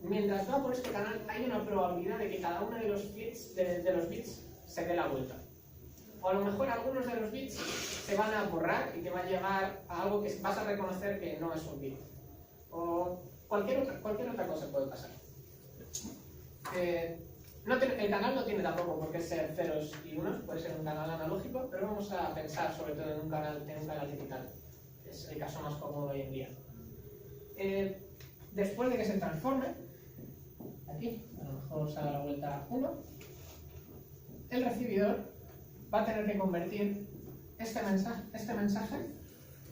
mientras va por este canal, hay una probabilidad de que cada uno de los bits, se dé la vuelta. O a lo mejor algunos de los bits se van a borrar y te va a llegar a algo que vas a reconocer que no es un bit. O cualquier otra cosa puede pasar. El canal no tiene tampoco por qué ser ceros y unos, puede ser un canal analógico, pero vamos a pensar sobre todo en un canal digital. Es el caso más cómodo hoy en día. Después de que se transforme, aquí, a lo mejor se da la vuelta 1, el recibidor va a tener que convertir este mensaje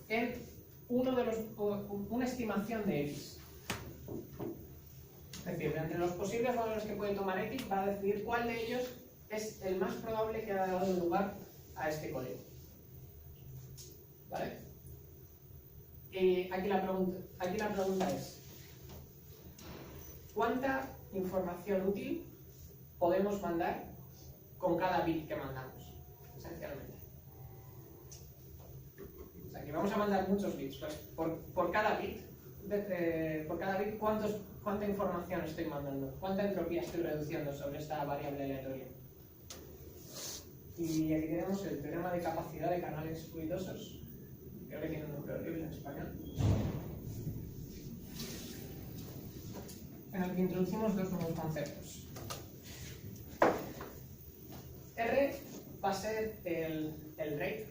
en una estimación de x. Es decir, entre los posibles valores que puede tomar x, va a decidir cuál de ellos es el más probable que ha dado lugar a este código. ¿vale? Y aquí la pregunta es, ¿cuánta información útil podemos mandar con cada bit que mandamos, esencialmente? O sea, que vamos a mandar muchos bits, pues por cada bit, ¿cuánta información estoy mandando? ¿Cuánta entropía estoy reduciendo sobre esta variable aleatoria? Y aquí tenemos el teorema de capacidad de canales ruidosos. Creo que tiene un nombre horrible en español. En el que introducimos dos nuevos conceptos. R va a ser el rate,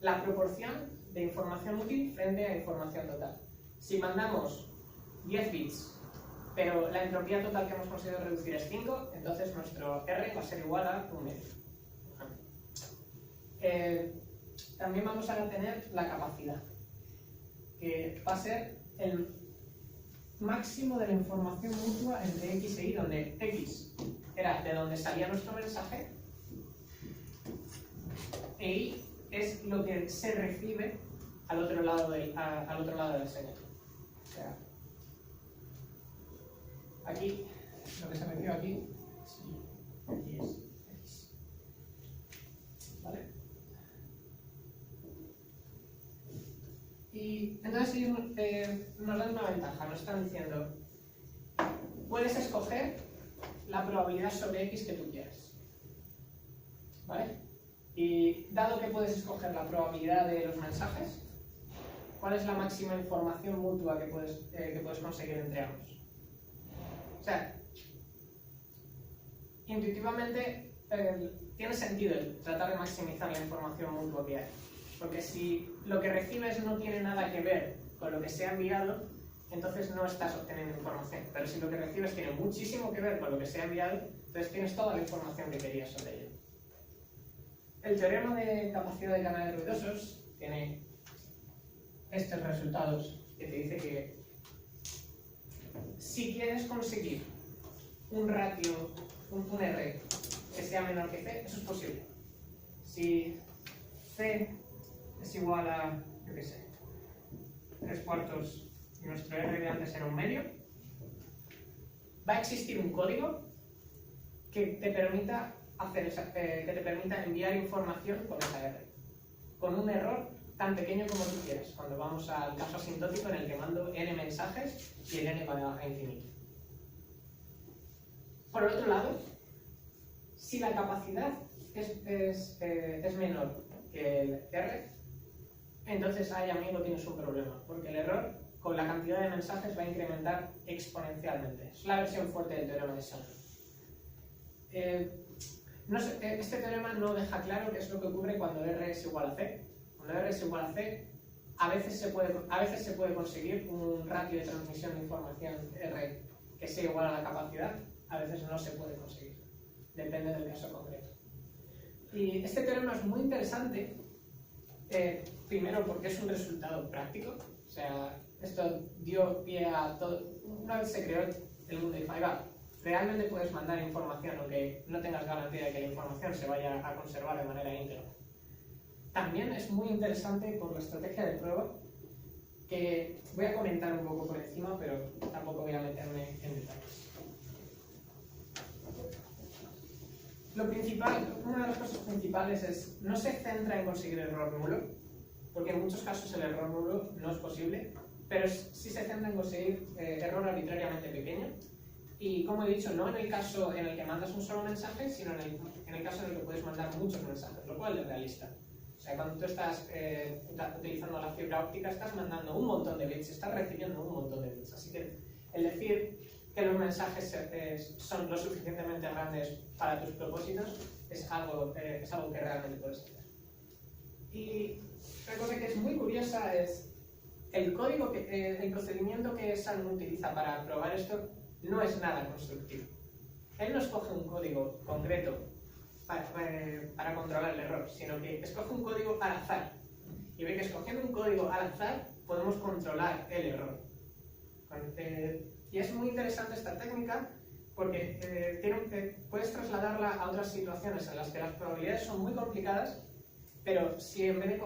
la proporción de información útil frente a información total. Si mandamos 10 bits, pero la entropía total que hemos conseguido reducir es 5, entonces nuestro R va a ser igual a 1 medio. También vamos a tener la capacidad, que va a ser el máximo de la información mutua entre X e Y, donde X era de donde salía nuestro mensaje e Y es lo que se recibe al otro lado del señal. O sea, aquí, lo que se recibe aquí es X. ¿Vale? Y entonces ellos nos dan una ventaja, nos están diciendo, puedes escoger la probabilidad sobre X que tú quieras. ¿Vale? Y dado que puedes escoger la probabilidad de los mensajes, ¿cuál es la máxima información mutua que puedes conseguir entre ambos? O sea, intuitivamente tiene sentido el tratar de maximizar la información mutua que hay. Porque si lo que recibes no tiene nada que ver con lo que se ha enviado, entonces no estás obteniendo información. Pero si lo que recibes tiene muchísimo que ver con lo que se ha enviado, entonces tienes toda la información que querías sobre ello. El teorema de capacidad de canales ruidosos tiene estos resultados que te dice que si quieres conseguir un ratio, un R que sea menor que C, eso es posible. Si C es igual a, yo qué sé, 3/4 y nuestro R de antes era 1 medio, va a existir un código que te permita enviar información con esa R, con un error tan pequeño como tú quieras, cuando vamos al caso asintótico en el que mando n mensajes y el n va a infinito. Por el otro lado, si la capacidad es menor que el R, entonces ahí, amigo, tienes un problema, porque el error con la cantidad de mensajes va a incrementar exponencialmente. Es la versión fuerte del teorema de Shannon. Este teorema no deja claro qué es lo que ocurre cuando R es igual a C. Cuando R es igual a C, a veces se puede conseguir un ratio de transmisión de información R que sea igual a la capacidad, a veces no se puede conseguir. Depende del caso concreto. Y este teorema es muy interesante, primero porque es un resultado práctico, o sea, esto dio pie a todo. Una vez se creó el mundo de Five, realmente puedes mandar información aunque no tengas garantía de que la información se vaya a conservar de manera íntegra. También es muy interesante por la estrategia de prueba, que voy a comentar un poco por encima, pero tampoco voy a meterme en detalles. Lo principal, una de las cosas principales es, no se centra en conseguir error nulo, porque en muchos casos el error nulo no es posible, pero sí se centra en conseguir error arbitrariamente pequeño. Y como he dicho, no en el caso en el que mandas un solo mensaje, sino en el caso en el que puedes mandar muchos mensajes, lo cual es realista. O sea, cuando tú estás utilizando la fibra óptica, estás mandando un montón de bits, estás recibiendo un montón de bits. Así que el decir que los mensajes son lo suficientemente grandes para tus propósitos es algo que realmente puedes hacer. Y otra cosa que es muy curiosa es el procedimiento que Shannon utiliza para probar esto no es nada constructivo. Él no escoge un código concreto para controlar el error, sino que escoge un código al azar. Y ve que escogiendo un código al azar podemos controlar el error. Y es muy interesante esta técnica porque puedes trasladarla a otras situaciones en las que las probabilidades son muy complicadas Pero si en vez de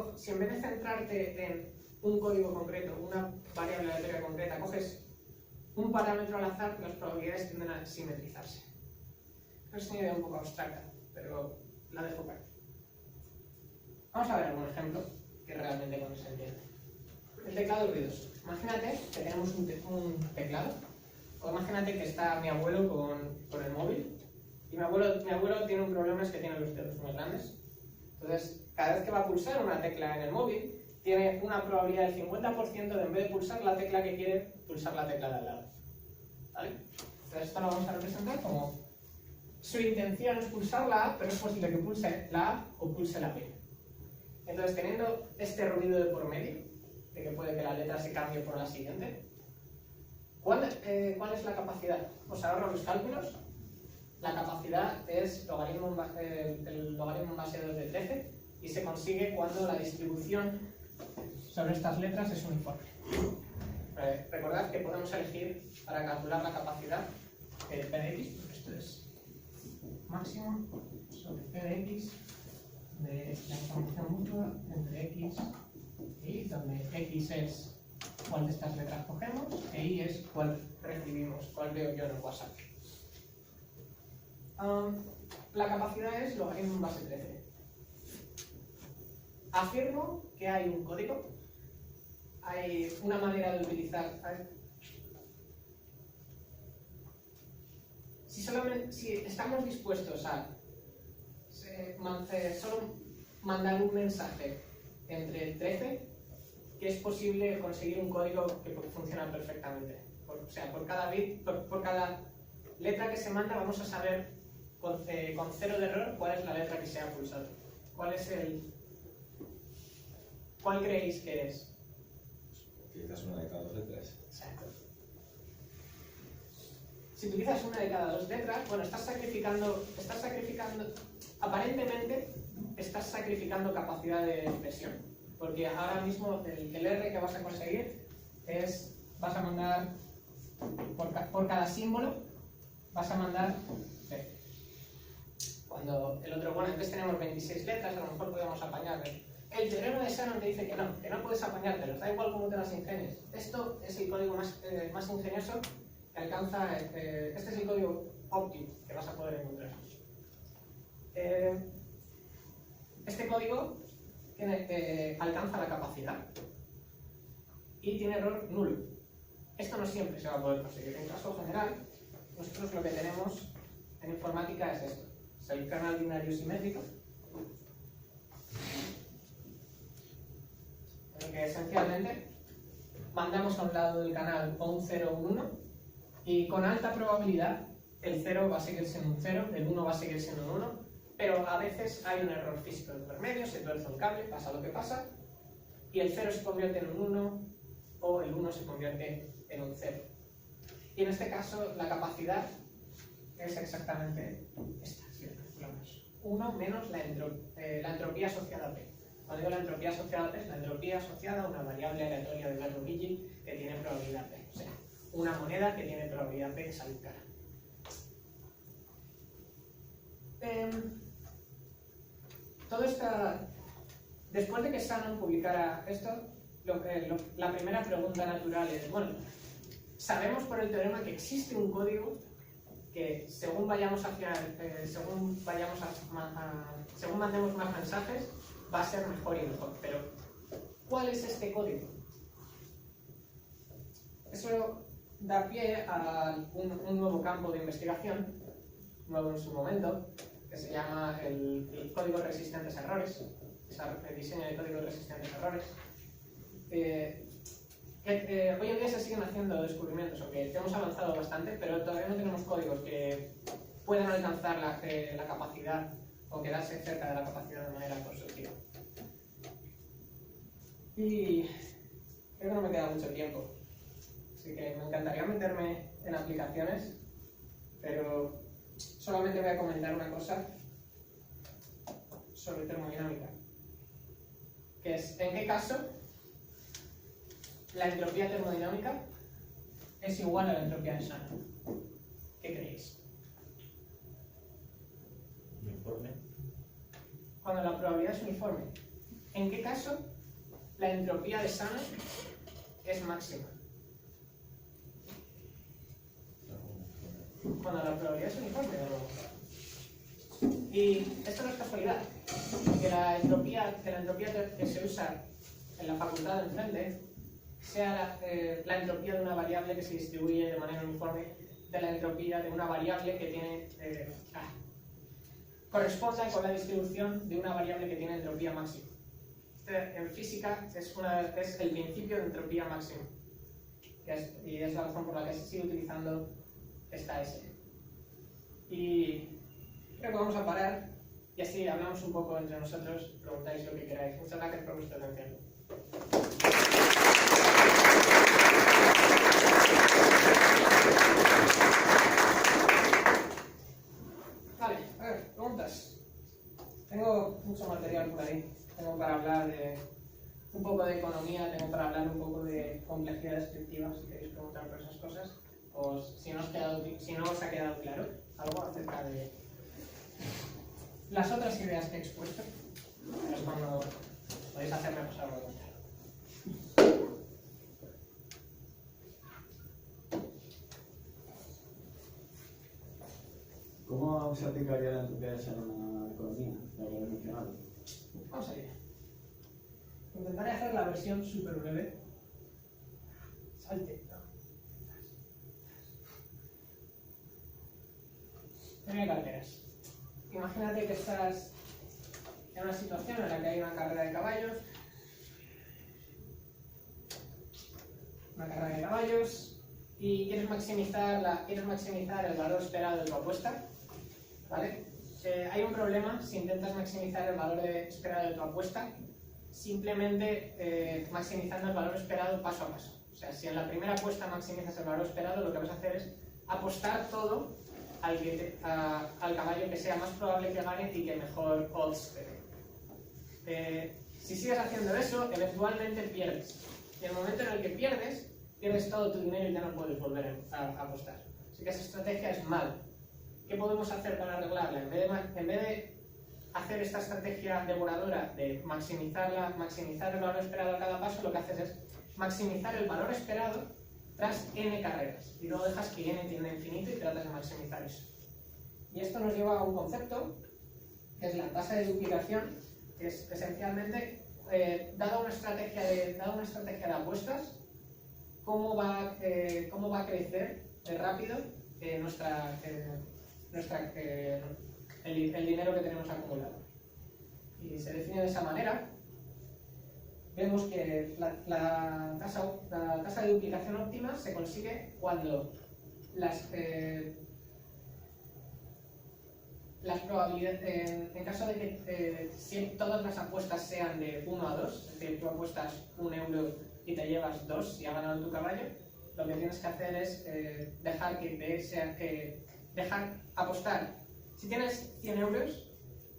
centrarte en un código concreto, una variable aleatoria concreta, coges un parámetro al azar, las probabilidades tienden a simetrizarse. Es una idea un poco abstracta, pero la dejo caer. Vamos a ver algún ejemplo que realmente con se entiende. El teclado ruidoso. Imagínate que tenemos un teclado, o imagínate que está mi abuelo con el móvil, y mi abuelo tiene un problema, es que tiene los dedos muy grandes. Entonces, cada vez que va a pulsar una tecla en el móvil, tiene una probabilidad del 50% de, en vez de pulsar la tecla que quiere, pulsar la tecla de al lado. ¿Vale? Entonces, esto lo vamos a representar como su intención es pulsar la A, pero es posible que pulse la A o pulse la B. Entonces, teniendo este ruido de por medio, de que puede que la letra se cambie por la siguiente, ¿cuál es la capacidad? Os ahorro los cálculos. La capacidad es el logaritmo en base 2 de 13 y se consigue cuando la distribución sobre estas letras es uniforme. Recordad que podemos elegir para calcular la capacidad P de X, porque esto es máximo sobre P de X de la información mutua entre X e Y, donde X es cuál de estas letras cogemos e Y es cuál recibimos, cuál veo yo en el WhatsApp. La capacidad es logaritmo en base 13. Afirmo que hay un código, hay una manera de utilizar. Si estamos dispuestos a solo mandar un mensaje entre 13, que es posible conseguir un código que funciona perfectamente. O sea, por cada letra que se manda vamos a saber con cero de error cuál es la letra que se ha pulsado. ¿Cuál creéis que es? Utilizas una de cada 2 letras. Exacto. Si utilizas una de cada 2 letras, bueno, aparentemente estás sacrificando capacidad de expresión, porque ahora mismo el R que vas a conseguir vas a mandar, por cada símbolo, vas a mandar C. Cuando el otro, bueno, antes tenemos 26 letras, a lo mejor podemos apañarlo. El teorema de Shannon te dice que no puedes apañártelos, da igual cómo te las ingenies. Esto es el código más ingenioso que alcanza, este es el código óptimo que vas a poder encontrar. Este código alcanza la capacidad y tiene error nulo. Esto no siempre se va a poder conseguir. En caso general, nosotros lo que tenemos en informática es esto. Es el canal binario simétrico, en el que esencialmente mandamos a un lado del canal o un 0 o un 1 y con alta probabilidad el 0 va a seguir siendo un 0, el 1 va a seguir siendo un 1, pero a veces hay un error físico en el medio, se tuerce un cable, pasa lo que pasa, y el 0 se convierte en un 1 o el 1 se convierte en un 0. Y en este caso la capacidad es exactamente esta, si lo calculamos. 1 menos la entropía asociada a P. Cuando digo la entropía asociada a P, es la entropía asociada a una variable aleatoria de Bernoulli origin que tiene probabilidad P. O sea, una moneda que tiene probabilidad P de salir cara. Todo está... Después de que Shannon publicara esto, la primera pregunta natural es, bueno, sabemos por el teorema que existe un código que según según mandemos más mensajes va a ser mejor y mejor, pero ¿cuál es este código? Eso da pie a un nuevo campo de investigación, nuevo en su momento, que se llama el código resistentes a errores, el diseño de códigos resistentes a errores. Hoy en día se siguen haciendo descubrimientos, aunque hemos avanzado bastante, pero todavía no tenemos códigos que puedan alcanzar la capacidad o quedarse cerca de la capacidad de manera constructiva. Y creo que no me queda mucho tiempo, así que me encantaría meterme en aplicaciones, pero solamente voy a comentar una cosa sobre termodinámica, que es en qué caso la entropía termodinámica es igual a la entropía de Shannon. ¿Qué creéis? Uniforme. Cuando la probabilidad es uniforme. ¿En qué caso la entropía de Sano es máxima? Cuando la probabilidad es uniforme, de nuevo. Y esto no es casualidad, que la entropía que se usa en la facultad de enfrente sea la entropía de una variable que se distribuye de manera uniforme de la entropía de una variable que tiene corresponda con la distribución de una variable que tiene entropía máxima. En física es el principio de entropía máxima, y es la razón por la que se sigue utilizando esta S. Y creo que vamos a parar y así hablamos un poco entre nosotros, preguntáis lo que queráis. Muchas gracias por vuestra atención. Vale, a ver, preguntas. Tengo mucho material por ahí. Tengo para hablar de un poco de economía, tengo para hablar un poco de complejidad descriptiva, si queréis preguntar por esas cosas. O si no os ha quedado claro algo acerca de las otras ideas que he expuesto, es cuando podéis hacerme pasar por preguntar. ¿Cómo se aplicaría la entropía de Sano en una economía? Ya lo he mencionado. Vamos allá. Intentaré hacer la versión súper breve. Salte. Primero carreras. Imagínate que estás en una situación en la que hay una carrera de caballos. Y quieres maximizar el valor esperado de tu apuesta. ¿Vale? Hay un problema si intentas maximizar el valor esperado de tu apuesta simplemente maximizando el valor esperado paso a paso. O sea, si en la primera apuesta maximizas el valor esperado, lo que vas a hacer es apostar todo al caballo que sea más probable que gane y que mejor odds te dé. Si sigues haciendo eso, eventualmente pierdes. Y en el momento en el que pierdes todo tu dinero y ya no puedes volver a apostar. Así que esa estrategia es mala. ¿Qué podemos hacer para arreglarla? En vez de hacer esta estrategia devoradora de maximizar el valor esperado a cada paso, lo que haces es maximizar el valor esperado tras n carreras. Y luego dejas que n tienda a infinito y tratas de maximizar eso. Y esto nos lleva a un concepto, que es la tasa de duplicación, que es esencialmente, dada una estrategia de apuestas, cómo va a crecer de rápido el dinero que tenemos acumulado. Y se define de esa manera. Vemos que la tasa de duplicación óptima se consigue cuando las probabilidades, en caso de que si todas las apuestas sean de 1 a 2, es decir, tú apuestas 1 euro y te llevas 2 y ha ganado tu caballo, lo que tienes que hacer es dejar apostar. Si tienes 100 euros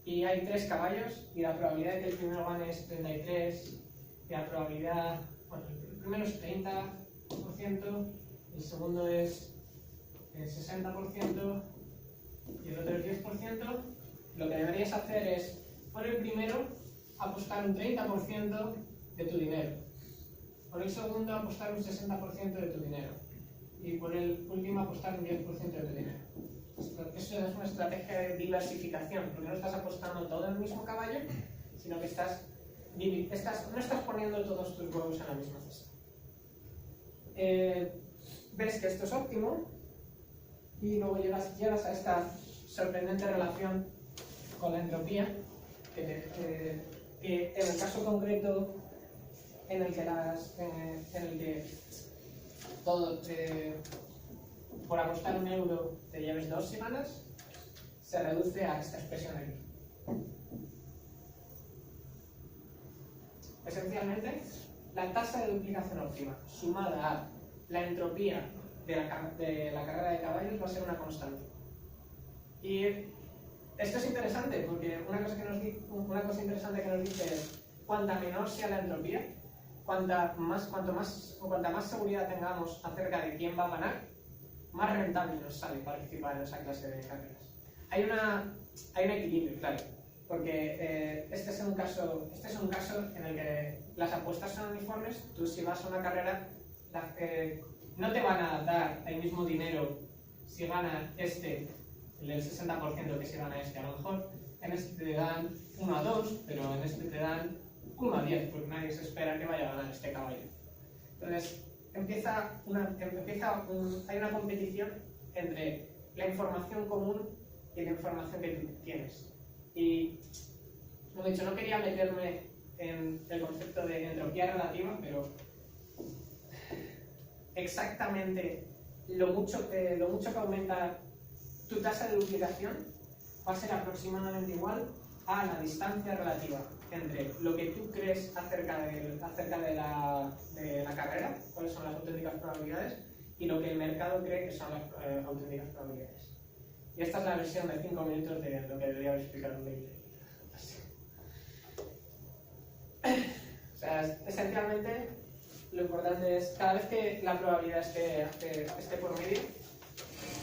y hay 3 caballos y la probabilidad de que el primero gane es 33, y la probabilidad, bueno, el primero es 30%, el segundo es 60% y el otro es 10%, lo que deberías hacer es, por el primero, apostar un 30% de tu dinero. Por el segundo, apostar un 60% de tu dinero. Y por el último, apostar un 10% de tu dinero. Eso es una estrategia de diversificación, porque no estás apostando todo en el mismo caballo, sino que no estás poniendo todos tus huevos en la misma cesta. Ves que esto es óptimo y luego llegas a esta sorprendente relación con la entropía, que en el caso concreto en el que todo por apostar 1 euro te lleves 2 si ganas, se reduce a esta expresión aquí. Esencialmente, la tasa de duplicación óptima sumada a la entropía de la carrera de caballos va a ser una constante. Y esto es interesante porque una cosa interesante que nos dice es cuanta menor sea la entropía, cuanta más seguridad tengamos acerca de quién va a ganar, más rentable nos sale participar en esa clase de carreras. Hay un equilibrio, claro. Porque este es un caso en el que las apuestas son uniformes. Tú si vas a una carrera, no te van a dar el mismo dinero si gana el del 60% que si gana este. A lo mejor en este te dan 1 a 2, pero en este te dan 1 a 10, porque nadie se espera que vaya a ganar este caballo. Entonces, hay una competición entre la información común y la información que tú tienes. Y, como he dicho, no quería meterme en el concepto de entropía relativa, pero exactamente lo mucho que aumenta tu tasa de duplicación va a ser aproximadamente igual a la distancia relativa entre lo que tú crees acerca de la carrera, cuáles son las auténticas probabilidades, y lo que el mercado cree que son las auténticas probabilidades. Y esta es la versión de 5 minutos de lo que debería haber explicado en 20. O sea, esencialmente lo importante es, cada vez que la probabilidad esté por medio,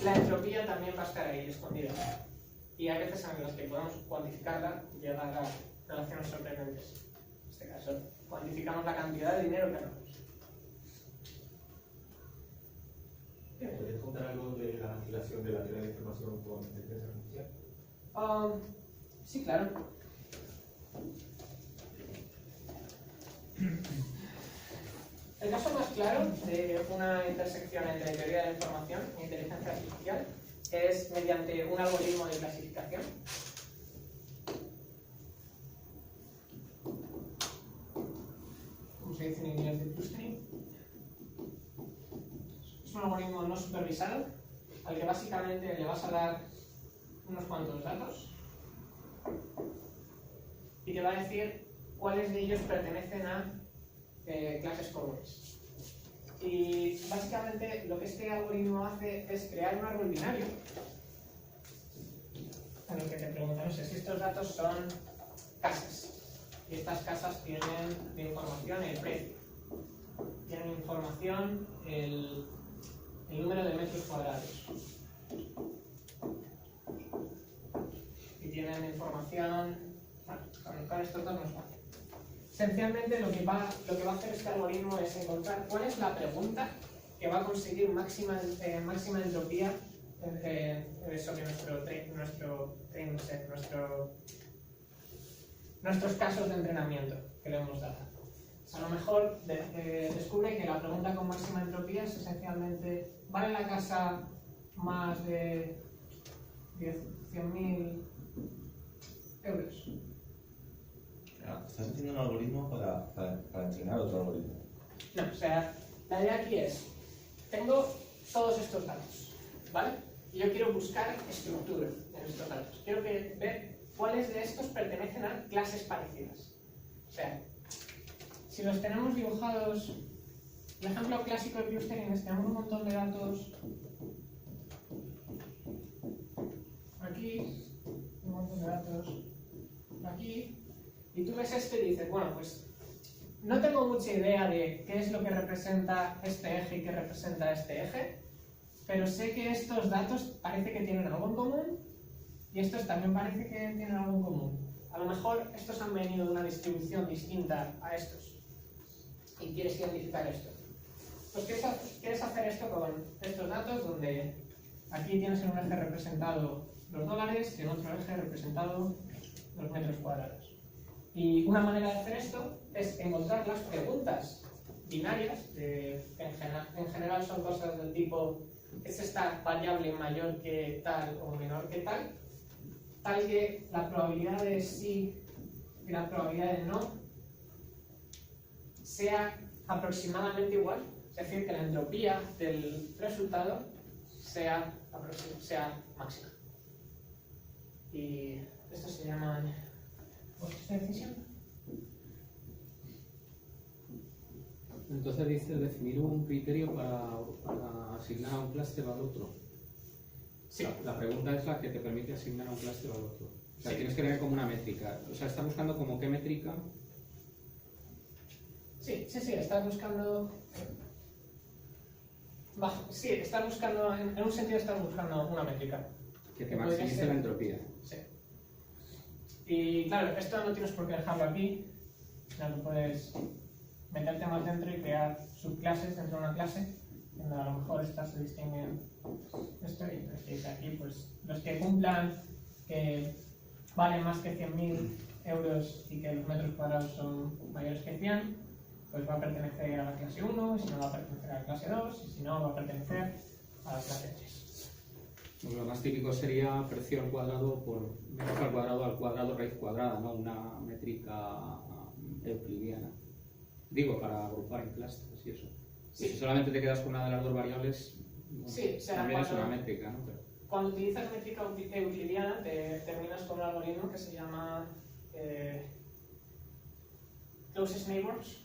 la entropía también va a estar ahí escondida. Y hay veces en las que podemos cuantificarla y llegar a relaciones sorprendentes. En este caso, cuantificamos la cantidad de dinero que ganamos. ¿Puedes contar algo de la relación de la teoría de información con inteligencia artificial? Sí, claro. El caso más claro de una intersección entre teoría de la información e inteligencia artificial es mediante un algoritmo de clasificación. Como se dice en inglés, de clustering. Es un algoritmo no supervisado al que básicamente le vas a dar unos cuantos datos y te va a decir cuáles de ellos pertenecen a clases comunes. Y básicamente lo que este algoritmo hace es crear un árbol binario en el que te pregunta, no sé, si estos datos son casas y estas casas tienen de información el precio, tienen información el número de metros cuadrados y tienen información, bueno, con estos dos nos vale. Esencialmente lo que va a hacer este algoritmo es encontrar cuál es la pregunta que va a conseguir máxima entropía sobre nuestros casos de entrenamiento que le hemos dado. A lo mejor descubre que la pregunta con máxima entropía es esencialmente, ¿vale la casa más de 100.000 euros? Estás haciendo un algoritmo para entrenar otro algoritmo. No, o sea, la idea aquí es, tengo todos estos datos, ¿vale? Y yo quiero buscar estructura en estos datos. Quiero ver cuáles de estos pertenecen a clases parecidas. O sea, si los tenemos dibujados, el ejemplo clásico de clustering es tenemos un montón de datos aquí, un montón de datos aquí, y tú ves esto y dices, bueno, pues no tengo mucha idea de qué es lo que representa este eje y qué representa este eje, pero sé que estos datos parece que tienen algo en común y estos también parece que tienen algo en común. A lo mejor estos han venido de una distribución distinta a estos y quieres identificar esto. Pues quieres hacer esto con estos datos donde aquí tienes en un eje representado los dólares y en otro eje representado los metros cuadrados. Y una manera de hacer esto es encontrar las preguntas binarias, en general son cosas del tipo ¿es esta variable mayor que tal o menor que tal? Tal que la probabilidad de sí y la probabilidad de no sea aproximadamente igual, es decir, que la entropía del resultado sea máxima. Y esto se llama puestos de decisión. Entonces dice definir un criterio para asignar a un clúster al otro. Sí. La pregunta es la que te permite asignar a un clúster al otro. O sea, Sí. tienes que tener como una métrica. O sea, está buscando como qué métrica. Sí, estás buscando. Sí, estás buscando, en un sentido estás buscando una métrica. Que te Podría maximice ser. la entropía. Sí. Y claro, esto no tienes por qué dejarlo aquí, sino que puedes meterte más dentro y crear subclases dentro de una clase, donde a lo mejor estas se distinguen esto y entonces dice aquí, pues los que cumplan que valen más que 100.000 euros y que los metros cuadrados son mayores que 100, pues va a pertenecer a la clase 1, y si no va a pertenecer a la clase 2, y si no va a pertenecer a la clase 3. Pues lo más típico sería precio al cuadrado por metro al cuadrado raíz cuadrada, ¿no? Una métrica euclidiana. Digo, para agrupar en clústeres y eso. Sí. Si solamente te quedas con una de las dos variables, bueno, Sí, será también es cuando- una métrica, ¿no? Pero, Cuando utilizas métrica euclidiana, te terminas con un algoritmo que se llama Closest Neighbors,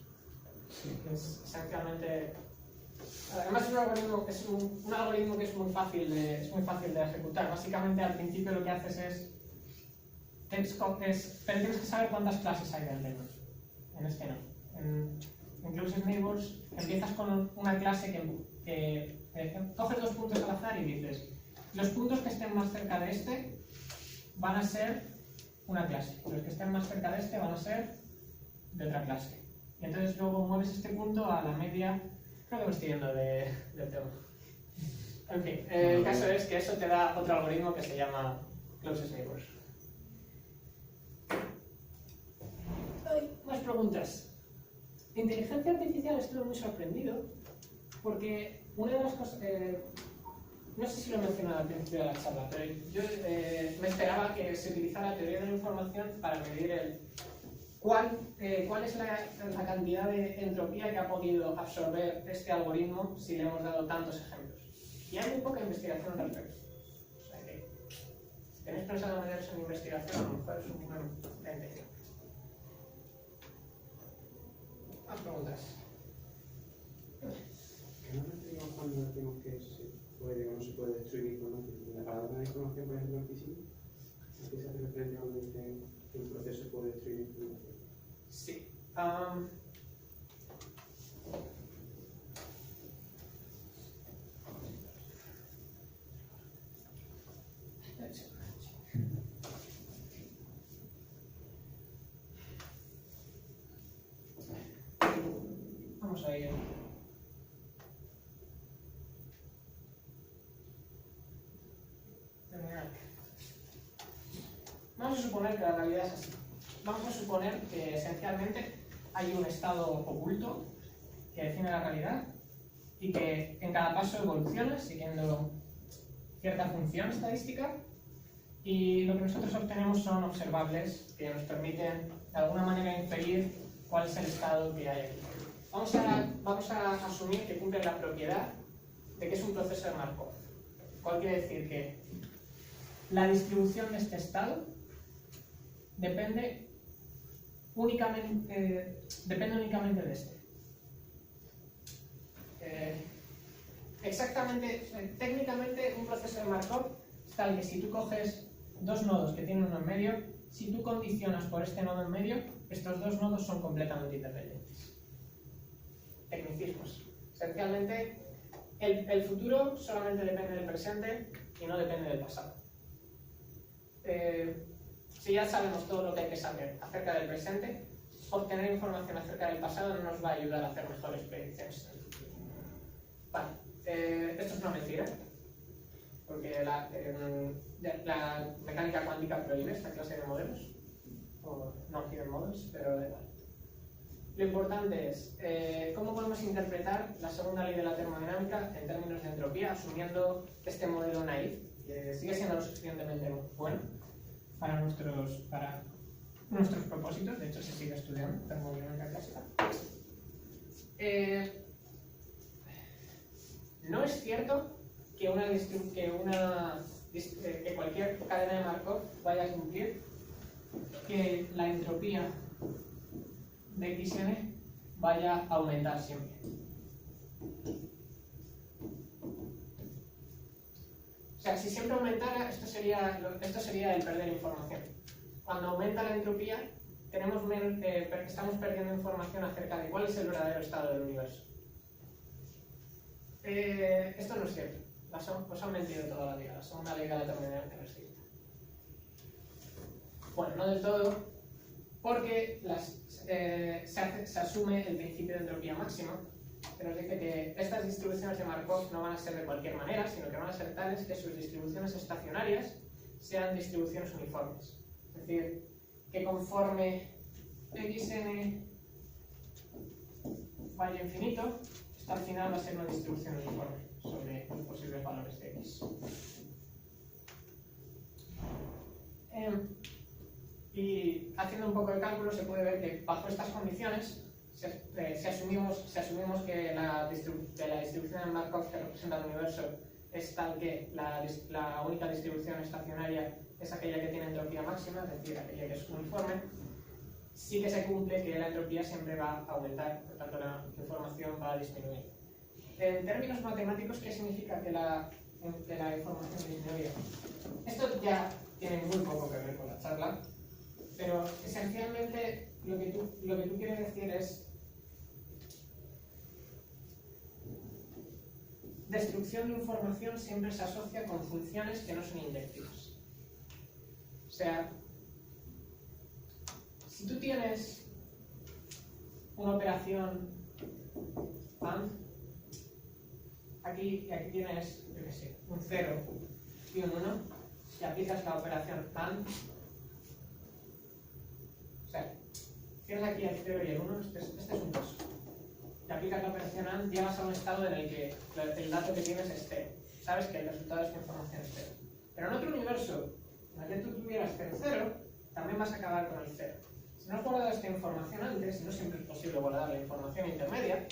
que es esencialmente. Además es un algoritmo que es muy fácil de ejecutar. Básicamente al principio lo que haces pero tienes que saber cuántas clases hay dentro. En este no. En Closest Neighbors empiezas con una clase que coges 2 puntos al azar y dices, los puntos que estén más cerca de este van a ser una clase, los que estén más cerca de este van a ser de otra clase. Y entonces luego mueves este punto a la media. Creo que me estoy yendo del tema. En fin, el caso es que eso te da otro algoritmo que se llama Closest Neighbors. Más preguntas. Inteligencia artificial, estuve muy sorprendido porque una de las cosas, no sé si lo he mencionado al principio de la charla, pero yo me esperaba que se utilizara la teoría de la información para medir cuál es la cantidad de entropía que ha podido absorber este algoritmo si le hemos dado tantos ejemplos. Y hay muy poca investigación al respecto. O sea que, si tenéis pensado meterse en investigación, a lo mejor es un buen intento. Más preguntas. ¿Qué nos referimos cuando decimos que se puede o no se puede destruir información? ¿En la paradoja de información, por ejemplo, en física? ¿A qué se hace referencia cuando dice que un proceso puede destruir información? Sí. Vamos a ir. Vamos a suponer que la realidad es así. Vamos a suponer que esencialmente hay un estado oculto que define la realidad y que en cada paso evoluciona siguiendo cierta función estadística, y lo que nosotros obtenemos son observables que nos permiten de alguna manera inferir cuál es el estado que hay aquí. Vamos a asumir que cumple la propiedad de que es un proceso de Markov. ¿Cuál quiere decir? Que la distribución de este estado depende únicamente de este. Técnicamente un proceso de Markov es tal que si tú coges 2 nodos que tienen uno en medio, si tú condicionas por este nodo en medio, estos 2 nodos son completamente independientes. Tecnicismos. Esencialmente, el futuro solamente depende del presente y no depende del pasado. Si ya sabemos todo lo que hay que saber acerca del presente, obtener información acerca del pasado no nos va a ayudar a hacer mejores predicciones en el futuro. Vale, esto es una mentira, porque la mecánica cuántica prohíbe esta clase de modelos, o non-hidden models, pero da igual. Lo importante es cómo podemos interpretar la segunda ley de la termodinámica en términos de entropía, asumiendo este modelo naif, que sigue siendo lo suficientemente bueno para nuestros propósitos. De hecho, se sigue estudiando termodinámica clásica. No es cierto que cualquier cadena de Markov vaya a cumplir que la entropía de Xn vaya a aumentar siempre. O sea, si siempre aumentara, esto sería el perder información. Cuando aumenta la entropía, estamos perdiendo información acerca de cuál es el verdadero estado del universo. Esto no es cierto. Os han mentido toda la vida. La segunda ley de la termodinámica no es cierta. Bueno, no del todo, porque se asume el principio de entropía máxima, que nos dice que estas distribuciones de Markov no van a ser de cualquier manera, sino que van a ser tales que sus distribuciones estacionarias sean distribuciones uniformes. Es decir, que conforme xn vaya infinito, esto al final va a ser una distribución uniforme sobre los posibles valores de x. Y haciendo un poco de cálculo se puede ver que bajo estas condiciones, si asumimos que la distribución de Markov que representa el universo es tal que la única distribución estacionaria es aquella que tiene entropía máxima, es decir, aquella que es uniforme, sí que se cumple que la entropía siempre va a aumentar, por tanto la información va a disminuir. En términos matemáticos, ¿qué significa que la información disminuye? Esto ya tiene muy poco que ver con la charla, pero esencialmente lo que tú quieres decir es destrucción de información siempre se asocia con funciones que no son inyectivas. O sea, si tú tienes una operación AND, aquí tienes, yo qué sé, un 0 y un 1, y aplicas la operación AND, o sea, tienes aquí el 0 y el 1, este es un caso. Y aplicas la operación AND, llegas a un estado en el que el dato que tienes es 0. Sabes que el resultado de esta información es 0. Pero en otro universo, en el que tú tuvieras 0, también vas a acabar con el 0. Si no has guardado esta información antes, y no siempre es posible guardar la información intermedia,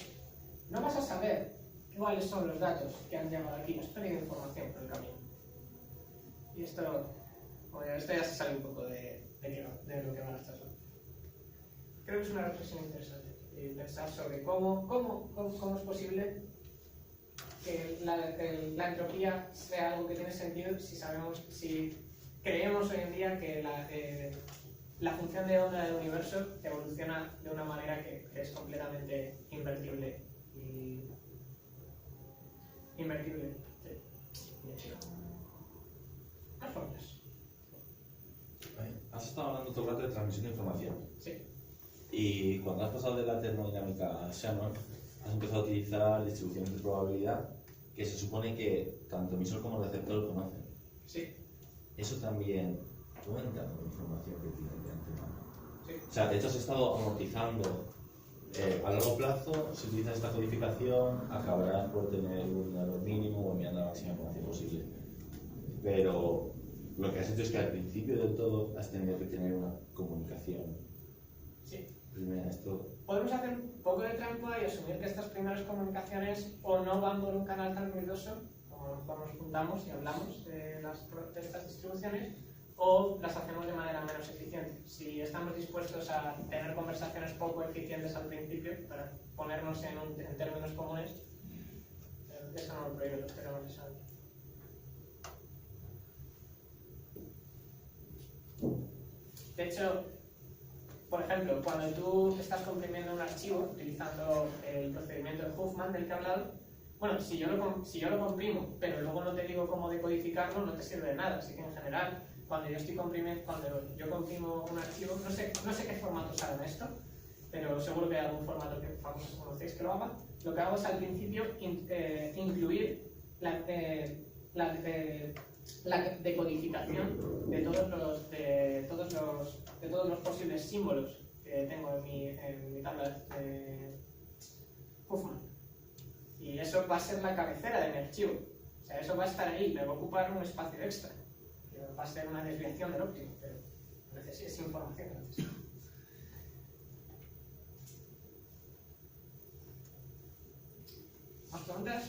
no vas a saber cuáles son los datos que han llegado aquí. Has perdido información por el camino. Y esto ya se sale un poco de lo que van a estar. Creo que es una reflexión interesante. Pensar sobre cómo es posible que la entropía sea algo que tiene sentido si creemos hoy en día que la función de onda del universo evoluciona de una manera que es completamente invertible y invertible. Sí. Más formas. Has estado hablando todo el rato de transmisión de información. Sí. Y cuando has pasado de la termodinámica a Shannon, has empezado a utilizar distribuciones de probabilidad que se supone que tanto emisor como receptor conocen. Sí. Eso también cuenta con la información que tiene de antemano. Sí. O sea, de hecho has estado amortizando a largo plazo. Si utilizas esta codificación, acabarás por tener un error mínimo o enviando la máxima información posible. Pero lo que has hecho es que al principio del todo has tenido que tener una comunicación. Sí. Primero esto. Podemos hacer un poco de trampa y asumir que estas primeras comunicaciones o no van por un canal tan ruidoso, como nos juntamos y hablamos de estas distribuciones, o las hacemos de manera menos eficiente. Si estamos dispuestos a tener conversaciones poco eficientes al principio, para ponernos en términos comunes, eso no lo prohíbe, lo esperamos necesario. De hecho, por ejemplo, cuando tú estás comprimiendo un archivo utilizando el procedimiento de Huffman del que he hablado, bueno, si yo lo comprimo, pero luego no te digo cómo decodificarlo, no te sirve de nada. Así que en general, cuando yo comprimo un archivo, no sé qué formatos hagan esto, pero seguro que hay algún formato que famoso conocéis que lo haga. Lo que hago es al principio incluir la decodificación de todos los posibles símbolos que tengo en mi tabla de Huffman. Y eso va a ser la cabecera de mi archivo. O sea, eso va a estar ahí, me va a ocupar un espacio extra. Va a ser una desviación del óptimo, pero es información. ¿Más preguntas?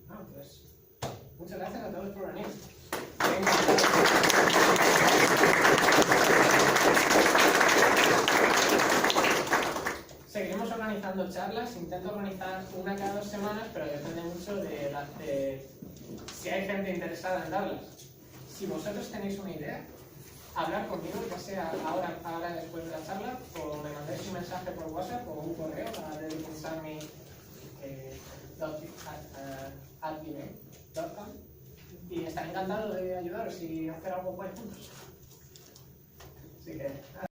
No, pues muchas gracias a todos por venir. Seguiremos organizando charlas, intento organizar una cada 2 semanas, pero depende mucho de si hay gente interesada en darlas. Si vosotros tenéis una idea, hablar conmigo, ya sea ahora después de la charla, o me mandáis un mensaje por WhatsApp o un correo a dedikinsarmi@gmail.com y estaré encantado de ayudaros y hacer algo guay juntos. Así que...